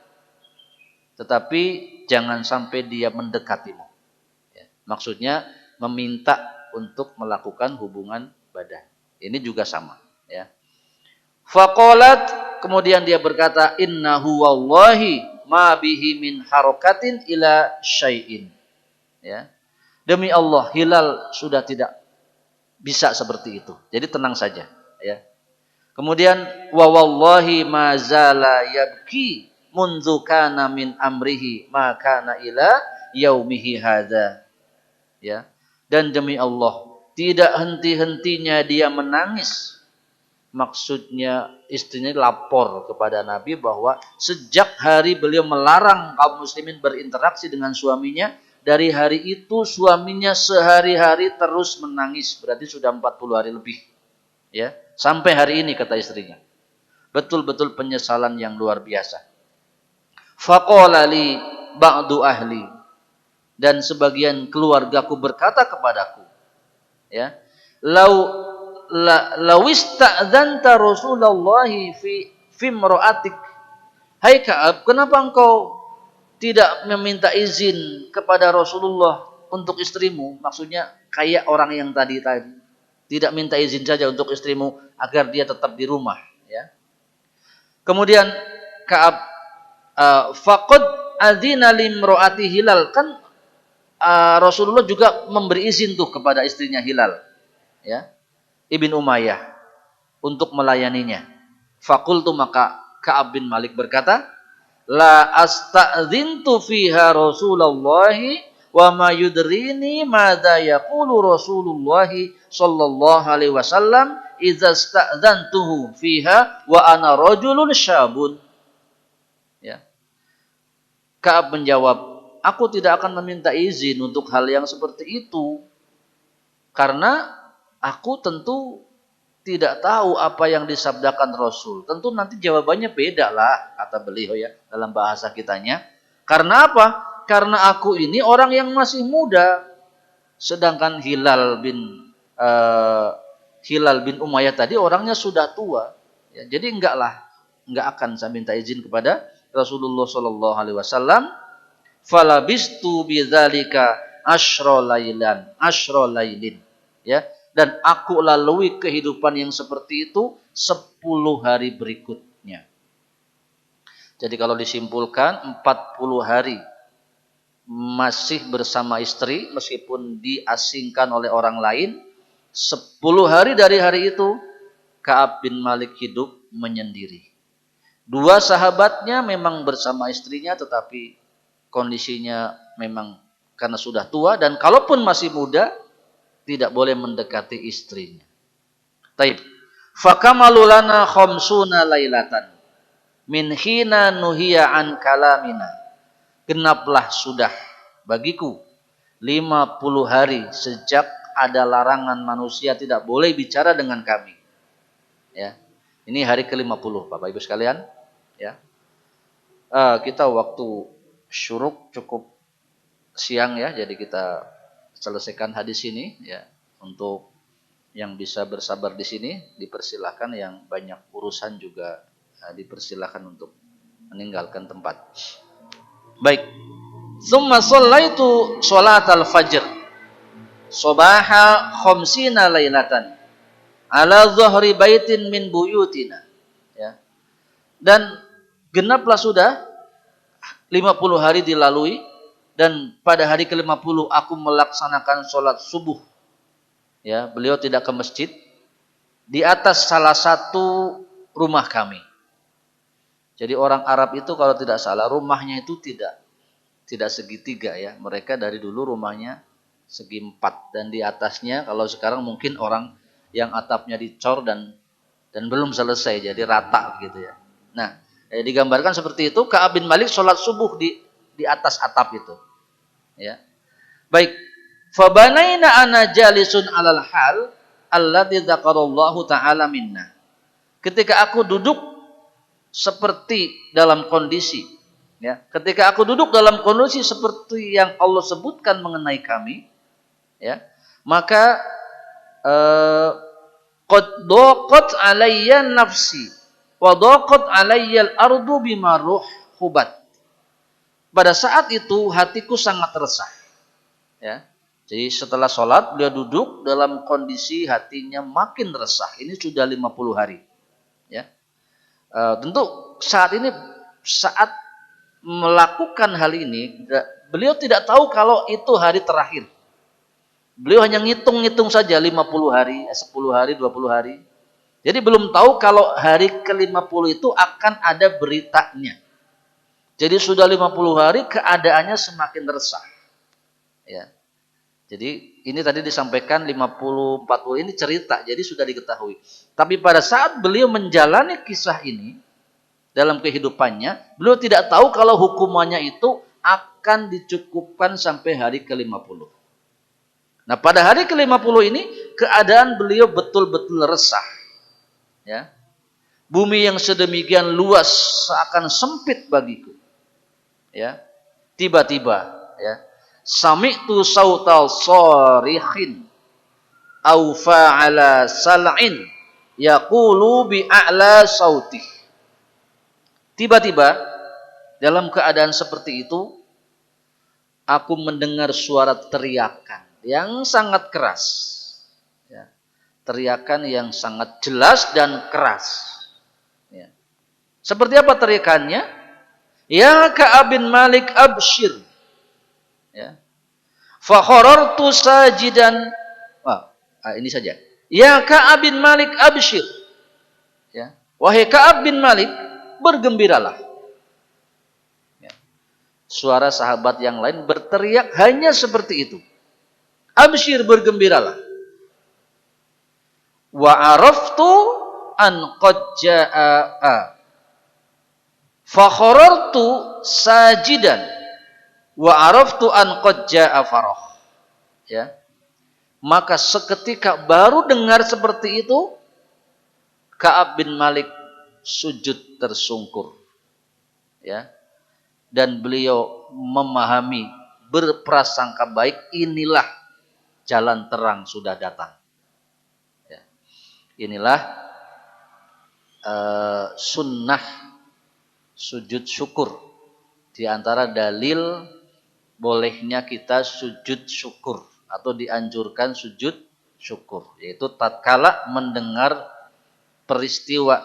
Tetapi jangan sampai dia mendekatimu. Ya, maksudnya meminta untuk melakukan hubungan badan. Ini juga sama, ya. Faqalat, kemudian dia berkata, innahu wallahi ma bihi min harokatin ila syai'in. Ya. Demi Allah, Hilal sudah tidak bisa seperti itu. Jadi tenang saja, ya. Kemudian wa wallahi ma zala yabki munzu kana min amrihi ma kana ila yaumihi hadza. Ya. Dan demi Allah, tidak henti-hentinya dia menangis. Maksudnya istrinya lapor kepada Nabi bahwa sejak hari beliau melarang kaum muslimin berinteraksi dengan suaminya, dari hari itu suaminya sehari-hari terus menangis. Berarti sudah 40 hari lebih. Ya, sampai hari ini kata istrinya. Betul-betul penyesalan yang luar biasa. Faqala li ba'du ahli, dan sebagian keluargaku berkata kepadaku, ya, lawista'dzanta Rasulullah fi imra'atik. Hai Ka'ab, kenapa engkau tidak meminta izin kepada Rasulullah untuk istrimu? Maksudnya kayak orang yang tadi. Tidak minta izin saja untuk istrimu agar dia tetap di rumah, ya. Kemudian Ka'ab, faqad adzina limra'ati Hilal, kan Rasulullah juga memberi izin tuh kepada istrinya Hilal, ya, Ibn Umayyah, untuk melayaninya. Faqultu, maka Ka'ab bin Malik berkata, la asta'dzintu fiha Rasulullah wa ma yudrini madza yaqulu Rasulullah sallallahu alaihi wasallam idza sta'dzantuhu fiha wa ana rajulun syabun. Ya. Ka'ab menjawab, aku tidak akan meminta izin untuk hal yang seperti itu, karena aku tentu tidak tahu apa yang disabdakan Rasul. Tentu nanti jawabannya beda lah, kata beliau, ya, dalam bahasa kitanya. Karena apa? Karena aku ini orang yang masih muda. Sedangkan Hilal bin Umayyah tadi orangnya sudah tua. Ya, jadi enggak akan saya minta izin kepada Rasulullah Shallallahu Alaihi Wasallam. Falabistu bidzalika asyra lailin, ya, dan aku lalui kehidupan yang seperti itu 10 hari berikutnya. Jadi kalau disimpulkan 40 hari masih bersama istri meskipun diasingkan oleh orang lain. 10 hari dari hari itu Ka'ab bin Malik hidup menyendiri. 2 sahabatnya memang bersama istrinya, tetapi kondisinya memang karena sudah tua, dan kalaupun masih muda tidak boleh mendekati istrinya. Taib. Fakamalu lana khamsuna lailatan min hina nuhiya an kalamina. Genaplah sudah bagiku 50 hari sejak ada larangan manusia tidak boleh bicara dengan kami. Ya. Ini hari ke-50, Bapak Ibu sekalian, ya. Kita waktu syuruk cukup siang, ya, jadi kita selesaikan hadis ini, ya. Untuk yang bisa bersabar di sini dipersilahkan, yang banyak urusan juga dipersilahkan untuk meninggalkan tempat. Baik. Tsumma shallaitu sholatal fajr subaha khamsina lailatan ala dhahri baitin min buyutina, ya. Dan genaplah sudah 50 hari dilalui dan pada hari ke-50 aku melaksanakan sholat subuh. Ya, beliau tidak ke masjid, di atas salah satu rumah kami. Jadi orang Arab itu kalau tidak salah rumahnya itu tidak segitiga ya. Mereka dari dulu rumahnya segi empat, dan di atasnya kalau sekarang mungkin orang yang atapnya dicor dan belum selesai jadi rata gitu ya. Nah, digambarkan seperti itu. Ka'ab bin Malik sholat subuh di atas atap itu. Ya, baik. Fabanaina ana jalisun alal hal alladzi dzakarallahu ta'ala minna. Ketika aku duduk seperti dalam kondisi, ya, ketika aku duduk dalam kondisi seperti yang Allah sebutkan mengenai kami, ya, maka qad daqat alayya nafsi wa daqat alayya al-ardu bima hubat. Pada saat itu hatiku sangat resah. Ya. Jadi setelah sholat beliau duduk dalam kondisi hatinya makin resah. Ini sudah 50 hari. Ya. Tentu saat melakukan hal ini beliau tidak tahu kalau itu hari terakhir. Beliau hanya ngitung-ngitung saja 50 hari, 10 hari, 20 hari. Jadi belum tahu kalau hari ke-50 itu akan ada beritanya. Jadi sudah 50 hari keadaannya semakin resah. Ya. Jadi ini tadi disampaikan 50-40 ini cerita, jadi sudah diketahui. Tapi pada saat beliau menjalani kisah ini dalam kehidupannya, beliau tidak tahu kalau hukumannya itu akan dicukupkan sampai hari ke-50. Nah, pada hari ke-50 ini keadaan beliau betul-betul resah. Ya. Bumi yang sedemikian luas seakan sempit bagiku. Ya. Tiba-tiba, ya. Sami'tu sautal sarihin au fa'ala sal'in yaqulu bi'a'la sautih. Tiba-tiba dalam keadaan seperti itu aku mendengar suara teriakan yang sangat keras. Ya. Teriakan yang sangat jelas dan keras. Ya. Seperti apa teriakannya? Ya Ka'ab bin Malik abshir. Ya. Fa kharartu sajidan. Ini saja. Ya Ka'ab bin Malik abshir. Ya. Wahai Ka'ab bin Malik, bergembiralah. Ya. Suara sahabat yang lain berteriak hanya seperti itu. Abshir, bergembiralah. Wa araftu an qad jaa'a. Fa kharartu sajidan. Wa araftu an qad jaa'a farah. Ya. Maka seketika baru dengar seperti itu, Ka'ab bin Malik sujud tersungkur. Ya. Dan beliau memahami, berprasangka baik, inilah jalan terang sudah datang. Ya. Inilah sunnah sujud syukur. Di antara dalil bolehnya kita sujud syukur atau dianjurkan sujud syukur, yaitu tatkala mendengar peristiwa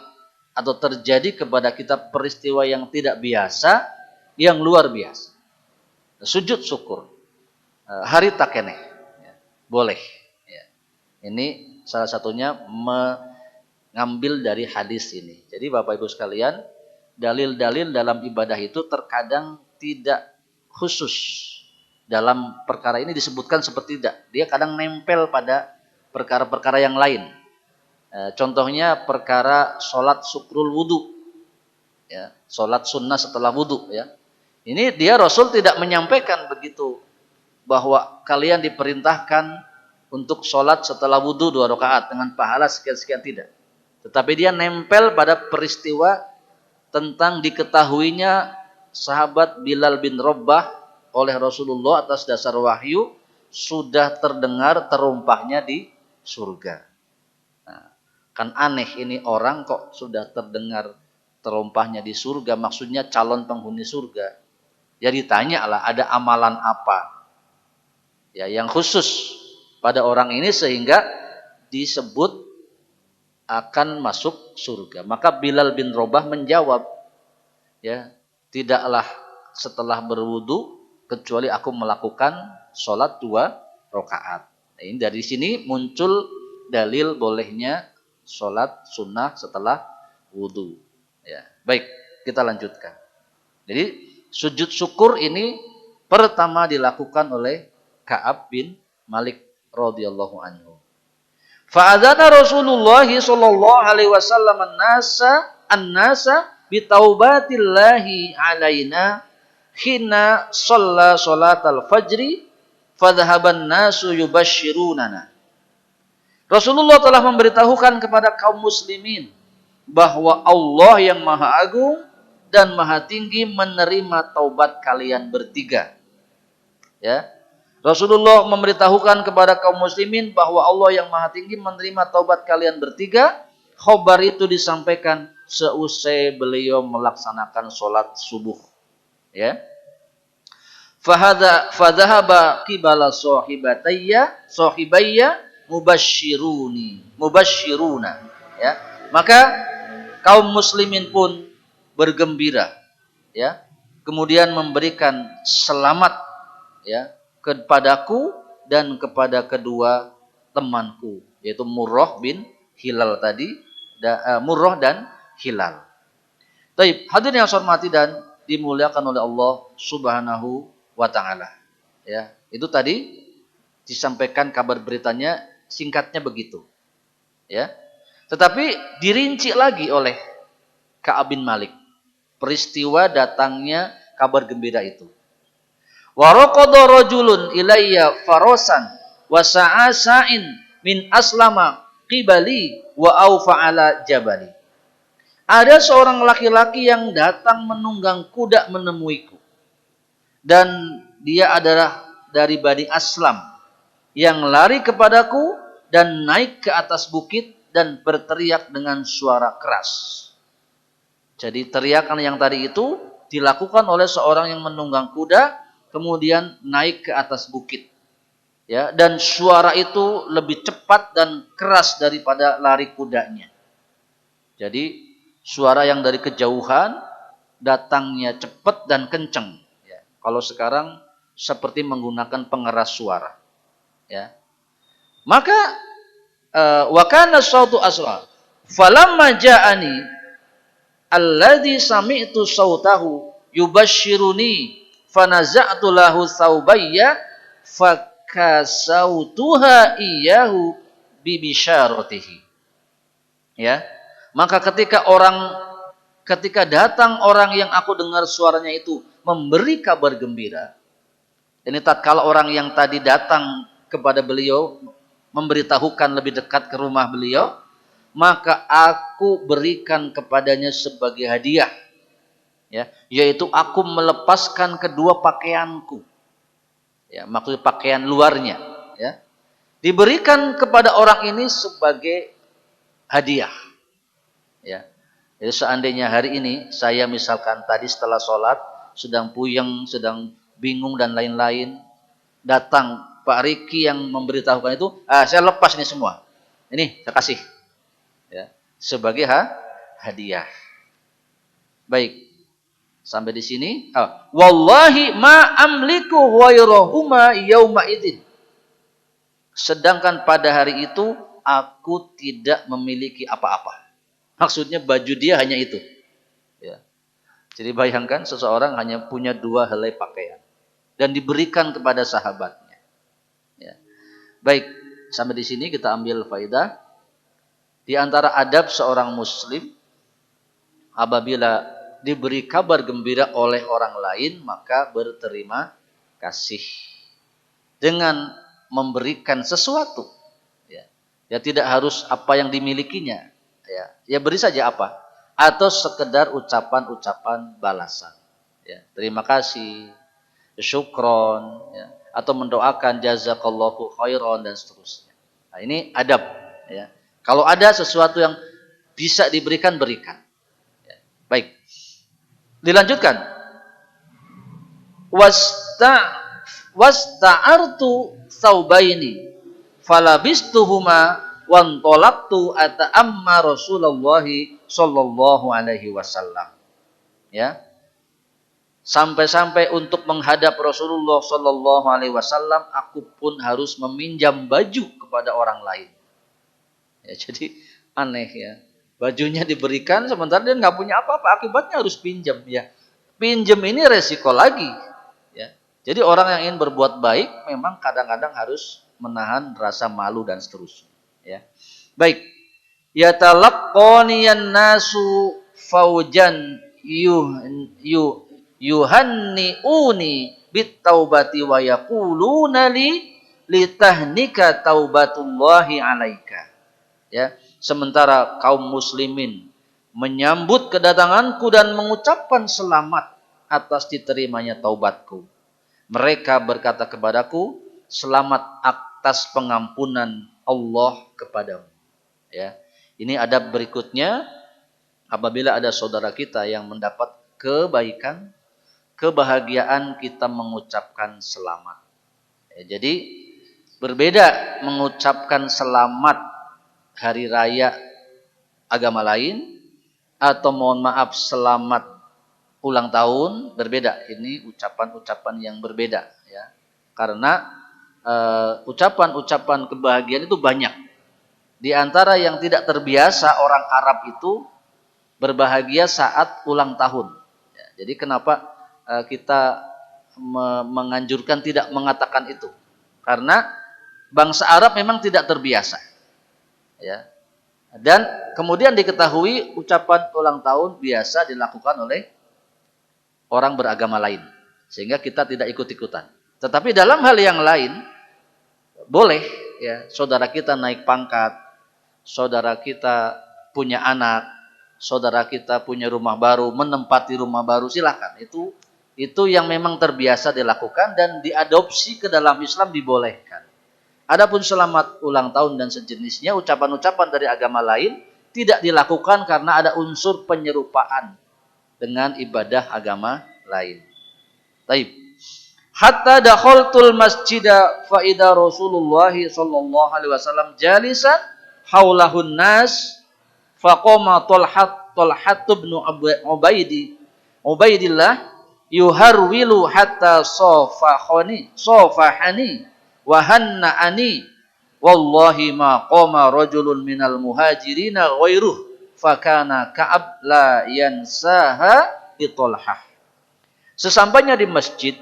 atau terjadi kepada kita peristiwa yang tidak biasa, yang luar biasa. Sujud syukur. Hari takene. Ya, boleh. Ya. Ini salah satunya mengambil dari hadis ini. Jadi Bapak Ibu sekalian, dalil-dalil dalam ibadah itu terkadang tidak khusus. Dalam perkara ini disebutkan seperti tidak. Dia kadang nempel pada perkara-perkara yang lain. Contohnya perkara sholat syukrul wudu. Ya, sholat sunnah setelah wudu. Ya. Ini dia Rasul tidak menyampaikan begitu. Bahwa kalian diperintahkan untuk sholat setelah wudu 2 rakaat dengan pahala sekian-sekian, tidak. Tetapi dia nempel pada peristiwa tentang diketahuinya sahabat Bilal bin Rabbah oleh Rasulullah atas dasar wahyu sudah terdengar terumpahnya di surga. Nah, kan aneh ini orang kok sudah terdengar terumpahnya di surga, maksudnya calon penghuni surga. Ya ditanyalah ada amalan apa ya yang khusus pada orang ini sehingga disebut akan masuk surga. Maka Bilal bin Rabah menjawab, ya, tidaklah setelah berwudu kecuali aku melakukan sholat 2 rakaat. Nah, ini dari sini muncul dalil bolehnya sholat sunnah setelah wudu. Ya, baik, kita lanjutkan. Jadi sujud syukur ini pertama dilakukan oleh Ka'ab bin Malik radhiyallahu anhu. Fa'adzana Rasulullah sallallahu alaihi wasallam an-nasa bitaubatillahi alaina hina shalla salatal fajri fadhhaban nasu yubashshirunana. Rasulullah telah memberitahukan kepada kaum muslimin bahwa Allah yang Maha Agung dan Maha Tinggi menerima taubat kalian bertiga. Ya. Rasulullah memberitahukan kepada kaum muslimin bahwa Allah yang Maha Tinggi menerima taubat kalian bertiga. Khobar itu disampaikan seusai beliau melaksanakan sholat subuh. Ya. Fadhahaba qibala sahibayya mubashshiruna. Ya. Maka kaum muslimin pun bergembira, ya. Kemudian memberikan selamat, ya, kepadaku dan kepada kedua temanku, yaitu Murrah bin Hilal tadi, Murrah dan Hilal. Baik, hadirin yang saya hormati dan dimuliakan oleh Allah Subhanahu wa taala. Ya, itu tadi disampaikan kabar beritanya, singkatnya begitu. Ya. Tetapi dirinci lagi oleh Ka'ab bin Malik peristiwa datangnya kabar gembira itu. Wa raqada rajulun ilayya farasan wa sa'asain min aslama qibali wa aufa ala jabali. Ada seorang laki-laki yang datang menunggang kuda menemuiku. Dan dia adalah dari Bani Aslam yang lari kepadaku dan naik ke atas bukit dan berteriak dengan suara keras. Jadi teriakan yang tadi itu dilakukan oleh seorang yang menunggang kuda, kemudian naik ke atas bukit. Ya, dan suara itu lebih cepat dan keras daripada lari kudanya. Jadi suara yang dari kejauhan datangnya cepat dan kencang. Ya, kalau sekarang seperti menggunakan pengeras suara. Ya. Maka wa kana sautu asra. Falamma ja'ani alladzi sami'tu sautahu yubashshiruni fanaza'tu lahu thawbayya fakasautuha iyyahu bibisyaratihi. Ya. Maka ketika datang orang yang aku dengar suaranya itu memberi kabar gembira. Ini tatkala orang yang tadi datang kepada beliau memberitahukan lebih dekat ke rumah beliau, maka aku berikan kepadanya sebagai hadiah, ya, yaitu aku melepaskan kedua pakaianku, ya, maksud pakaian luarnya, ya, diberikan kepada orang ini sebagai hadiah, ya. Jadi seandainya hari ini saya misalkan tadi setelah sholat sedang puyeng, sedang bingung dan lain-lain, datang Pak Riki yang memberitahukan itu, saya lepas ini semua, ini saya kasih. Ya, sebagai hadiah. Baik. Sampai di sini. Wallahi ma amliku ghairahuma yauma idzin. Sedangkan pada hari itu aku tidak memiliki apa-apa. Maksudnya baju dia hanya itu. Ya. Jadi bayangkan seseorang hanya punya 2 helai pakaian dan diberikan kepada sahabatnya. Ya. Baik, sampai di sini kita ambil faedah. Di antara adab seorang muslim apabila diberi kabar gembira oleh orang lain maka berterima kasih dengan memberikan sesuatu. Ya, ya tidak harus apa yang dimilikinya. Ya beri saja apa atau sekedar ucapan-ucapan balasan. Ya, terima kasih, syukron, ya, atau mendoakan jazakallahu khairan dan seterusnya. Nah, ini adab. Ya. Kalau ada sesuatu yang bisa diberikan, berikan. Ya. Baik. Dilanjutkan. Wasta'artu thawbaini falabistuhuma wantolaktu ata'amma Rasulullah sallallahu alaihi wasallam. Ya. Sampai-sampai untuk menghadap Rasulullah Shallallahu Alaihi Wasallam, aku pun harus meminjam baju kepada orang lain. Ya, jadi aneh ya. Bajunya diberikan sementara dia nggak punya apa-apa, akibatnya harus pinjam ya. Pinjam ini resiko lagi. Ya. Jadi orang yang ingin berbuat baik memang kadang-kadang harus menahan rasa malu dan seterusnya. Ya. Baik. Yatalaqqaniyan nasu faujan yuhanniuni bitaubati wa yaquluna litahnika taubatullahi alaika. Ya, sementara kaum muslimin menyambut kedatanganku dan mengucapkan selamat atas diterimanya taubatku. Mereka berkata kepadaku, selamat atas pengampunan Allah kepadamu. Ya. Ini adab berikutnya, apabila ada saudara kita yang mendapat kebaikan, kebahagiaan, kita mengucapkan selamat. Ya, jadi berbeda mengucapkan selamat hari raya agama lain atau mohon maaf selamat ulang tahun, berbeda. Ini ucapan-ucapan yang berbeda ya. Karena ucapan-ucapan kebahagiaan itu banyak. Di antara yang tidak terbiasa orang Arab itu berbahagia saat ulang tahun. Ya, jadi kenapa kita menganjurkan tidak mengatakan itu? Karena bangsa Arab memang tidak terbiasa. Ya. Dan kemudian diketahui ucapan ulang tahun biasa dilakukan oleh orang beragama lain. Sehingga kita tidak ikut-ikutan. Tetapi dalam hal yang lain, boleh ya saudara kita naik pangkat, saudara kita punya anak, saudara kita punya rumah baru, menempati rumah baru, silakan. Itu yang memang terbiasa dilakukan dan diadopsi ke dalam Islam dibolehkan. Adapun selamat ulang tahun dan sejenisnya, ucapan-ucapan dari agama lain tidak dilakukan karena ada unsur penyerupaan dengan ibadah agama lain. Taib. Hatta dakhaltul masjida fa idza Rasulullah sallallahu alaihi wasallam jalisan haulahun nas faqama Talhat bin Ubaidillah yuharwilu hatta safahani wa hanna'ani wallahi ma qama rajulun minal muhajirina ghairuh fakana Ka'ab la yansaha bi Talhah. Sesampainya di masjid,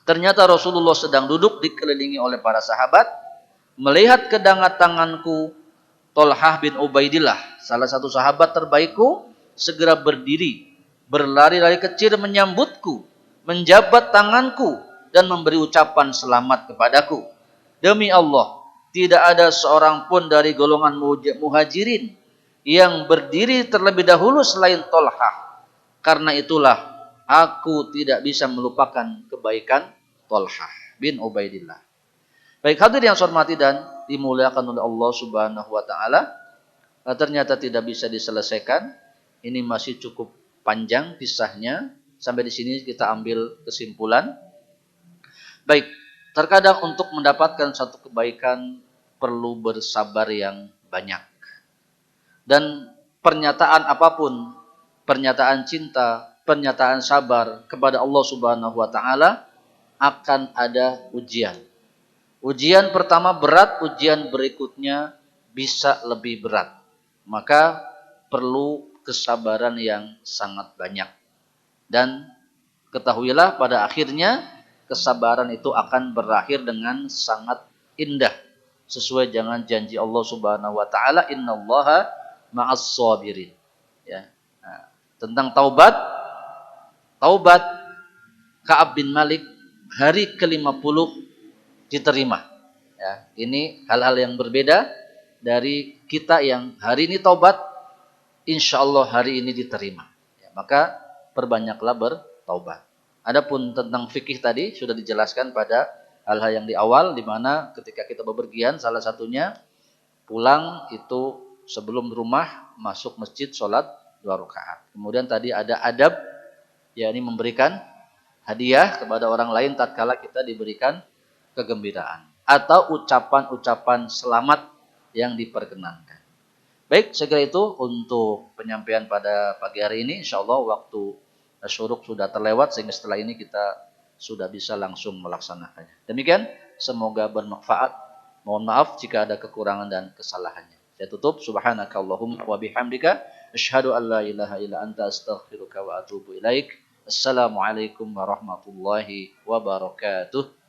ternyata Rasulullah sedang duduk dikelilingi oleh para sahabat, melihat kedangan tanganku, Talhah bin Ubaidillah, salah satu sahabat terbaikku, segera berdiri, berlari-lari kecil menyambutku, menjabat tanganku, dan memberi ucapan selamat kepadaku. Demi Allah, tidak ada seorang pun dari golongan muhajirin yang berdiri terlebih dahulu selain Talhah. Karena itulah, aku tidak bisa melupakan kebaikan Talhah bin Ubaidillah. Baik hadirin yang saya hormati dan dimuliakan oleh Allah Subhanahu wa taala, ternyata tidak bisa diselesaikan. Ini masih cukup panjang kisahnya. Sampai di sini kita ambil kesimpulan. Baik, terkadang untuk mendapatkan satu kebaikan perlu bersabar yang banyak. Dan pernyataan apapun, pernyataan cinta, pernyataan sabar kepada Allah Subhanahu wa taala akan ada ujian. Ujian pertama berat, ujian berikutnya bisa lebih berat. Maka perlu kesabaran yang sangat banyak. Dan ketahuilah pada akhirnya kesabaran itu akan berakhir dengan sangat indah. Sesuai dengan janji Allah Subhanahu wa taala, innallaha ma'as sabirin. Ya. Nah, tentang taubat Ka'ab bin Malik hari ke-50 diterima. Ya, ini hal-hal yang berbeda dari kita yang hari ini taubat, insya Allah hari ini diterima. Ya, maka perbanyaklah bertaubat. Adapun tentang fikih tadi sudah dijelaskan pada hal-hal yang di awal, di mana ketika kita bepergian, salah satunya pulang itu sebelum rumah masuk masjid sholat 2 rakaat. Kemudian tadi ada adab, yakni memberikan hadiah kepada orang lain tatkala kita diberikan kegembiraan atau ucapan-ucapan selamat yang diperkenankan. Baik, segera itu untuk penyampaian pada pagi hari ini. Insyaallah waktu syuruk sudah terlewat sehingga setelah ini kita sudah bisa langsung melaksanakannya. Demikian, semoga bermanfaat. Mohon maaf jika ada kekurangan dan kesalahannya. Saya tutup. Subhanakallahumma wa bihamdika asyhadu an la ilaha illa anta astaghfiruka wa atubu ilaik. Assalamualaikum warahmatullahi wabarakatuh.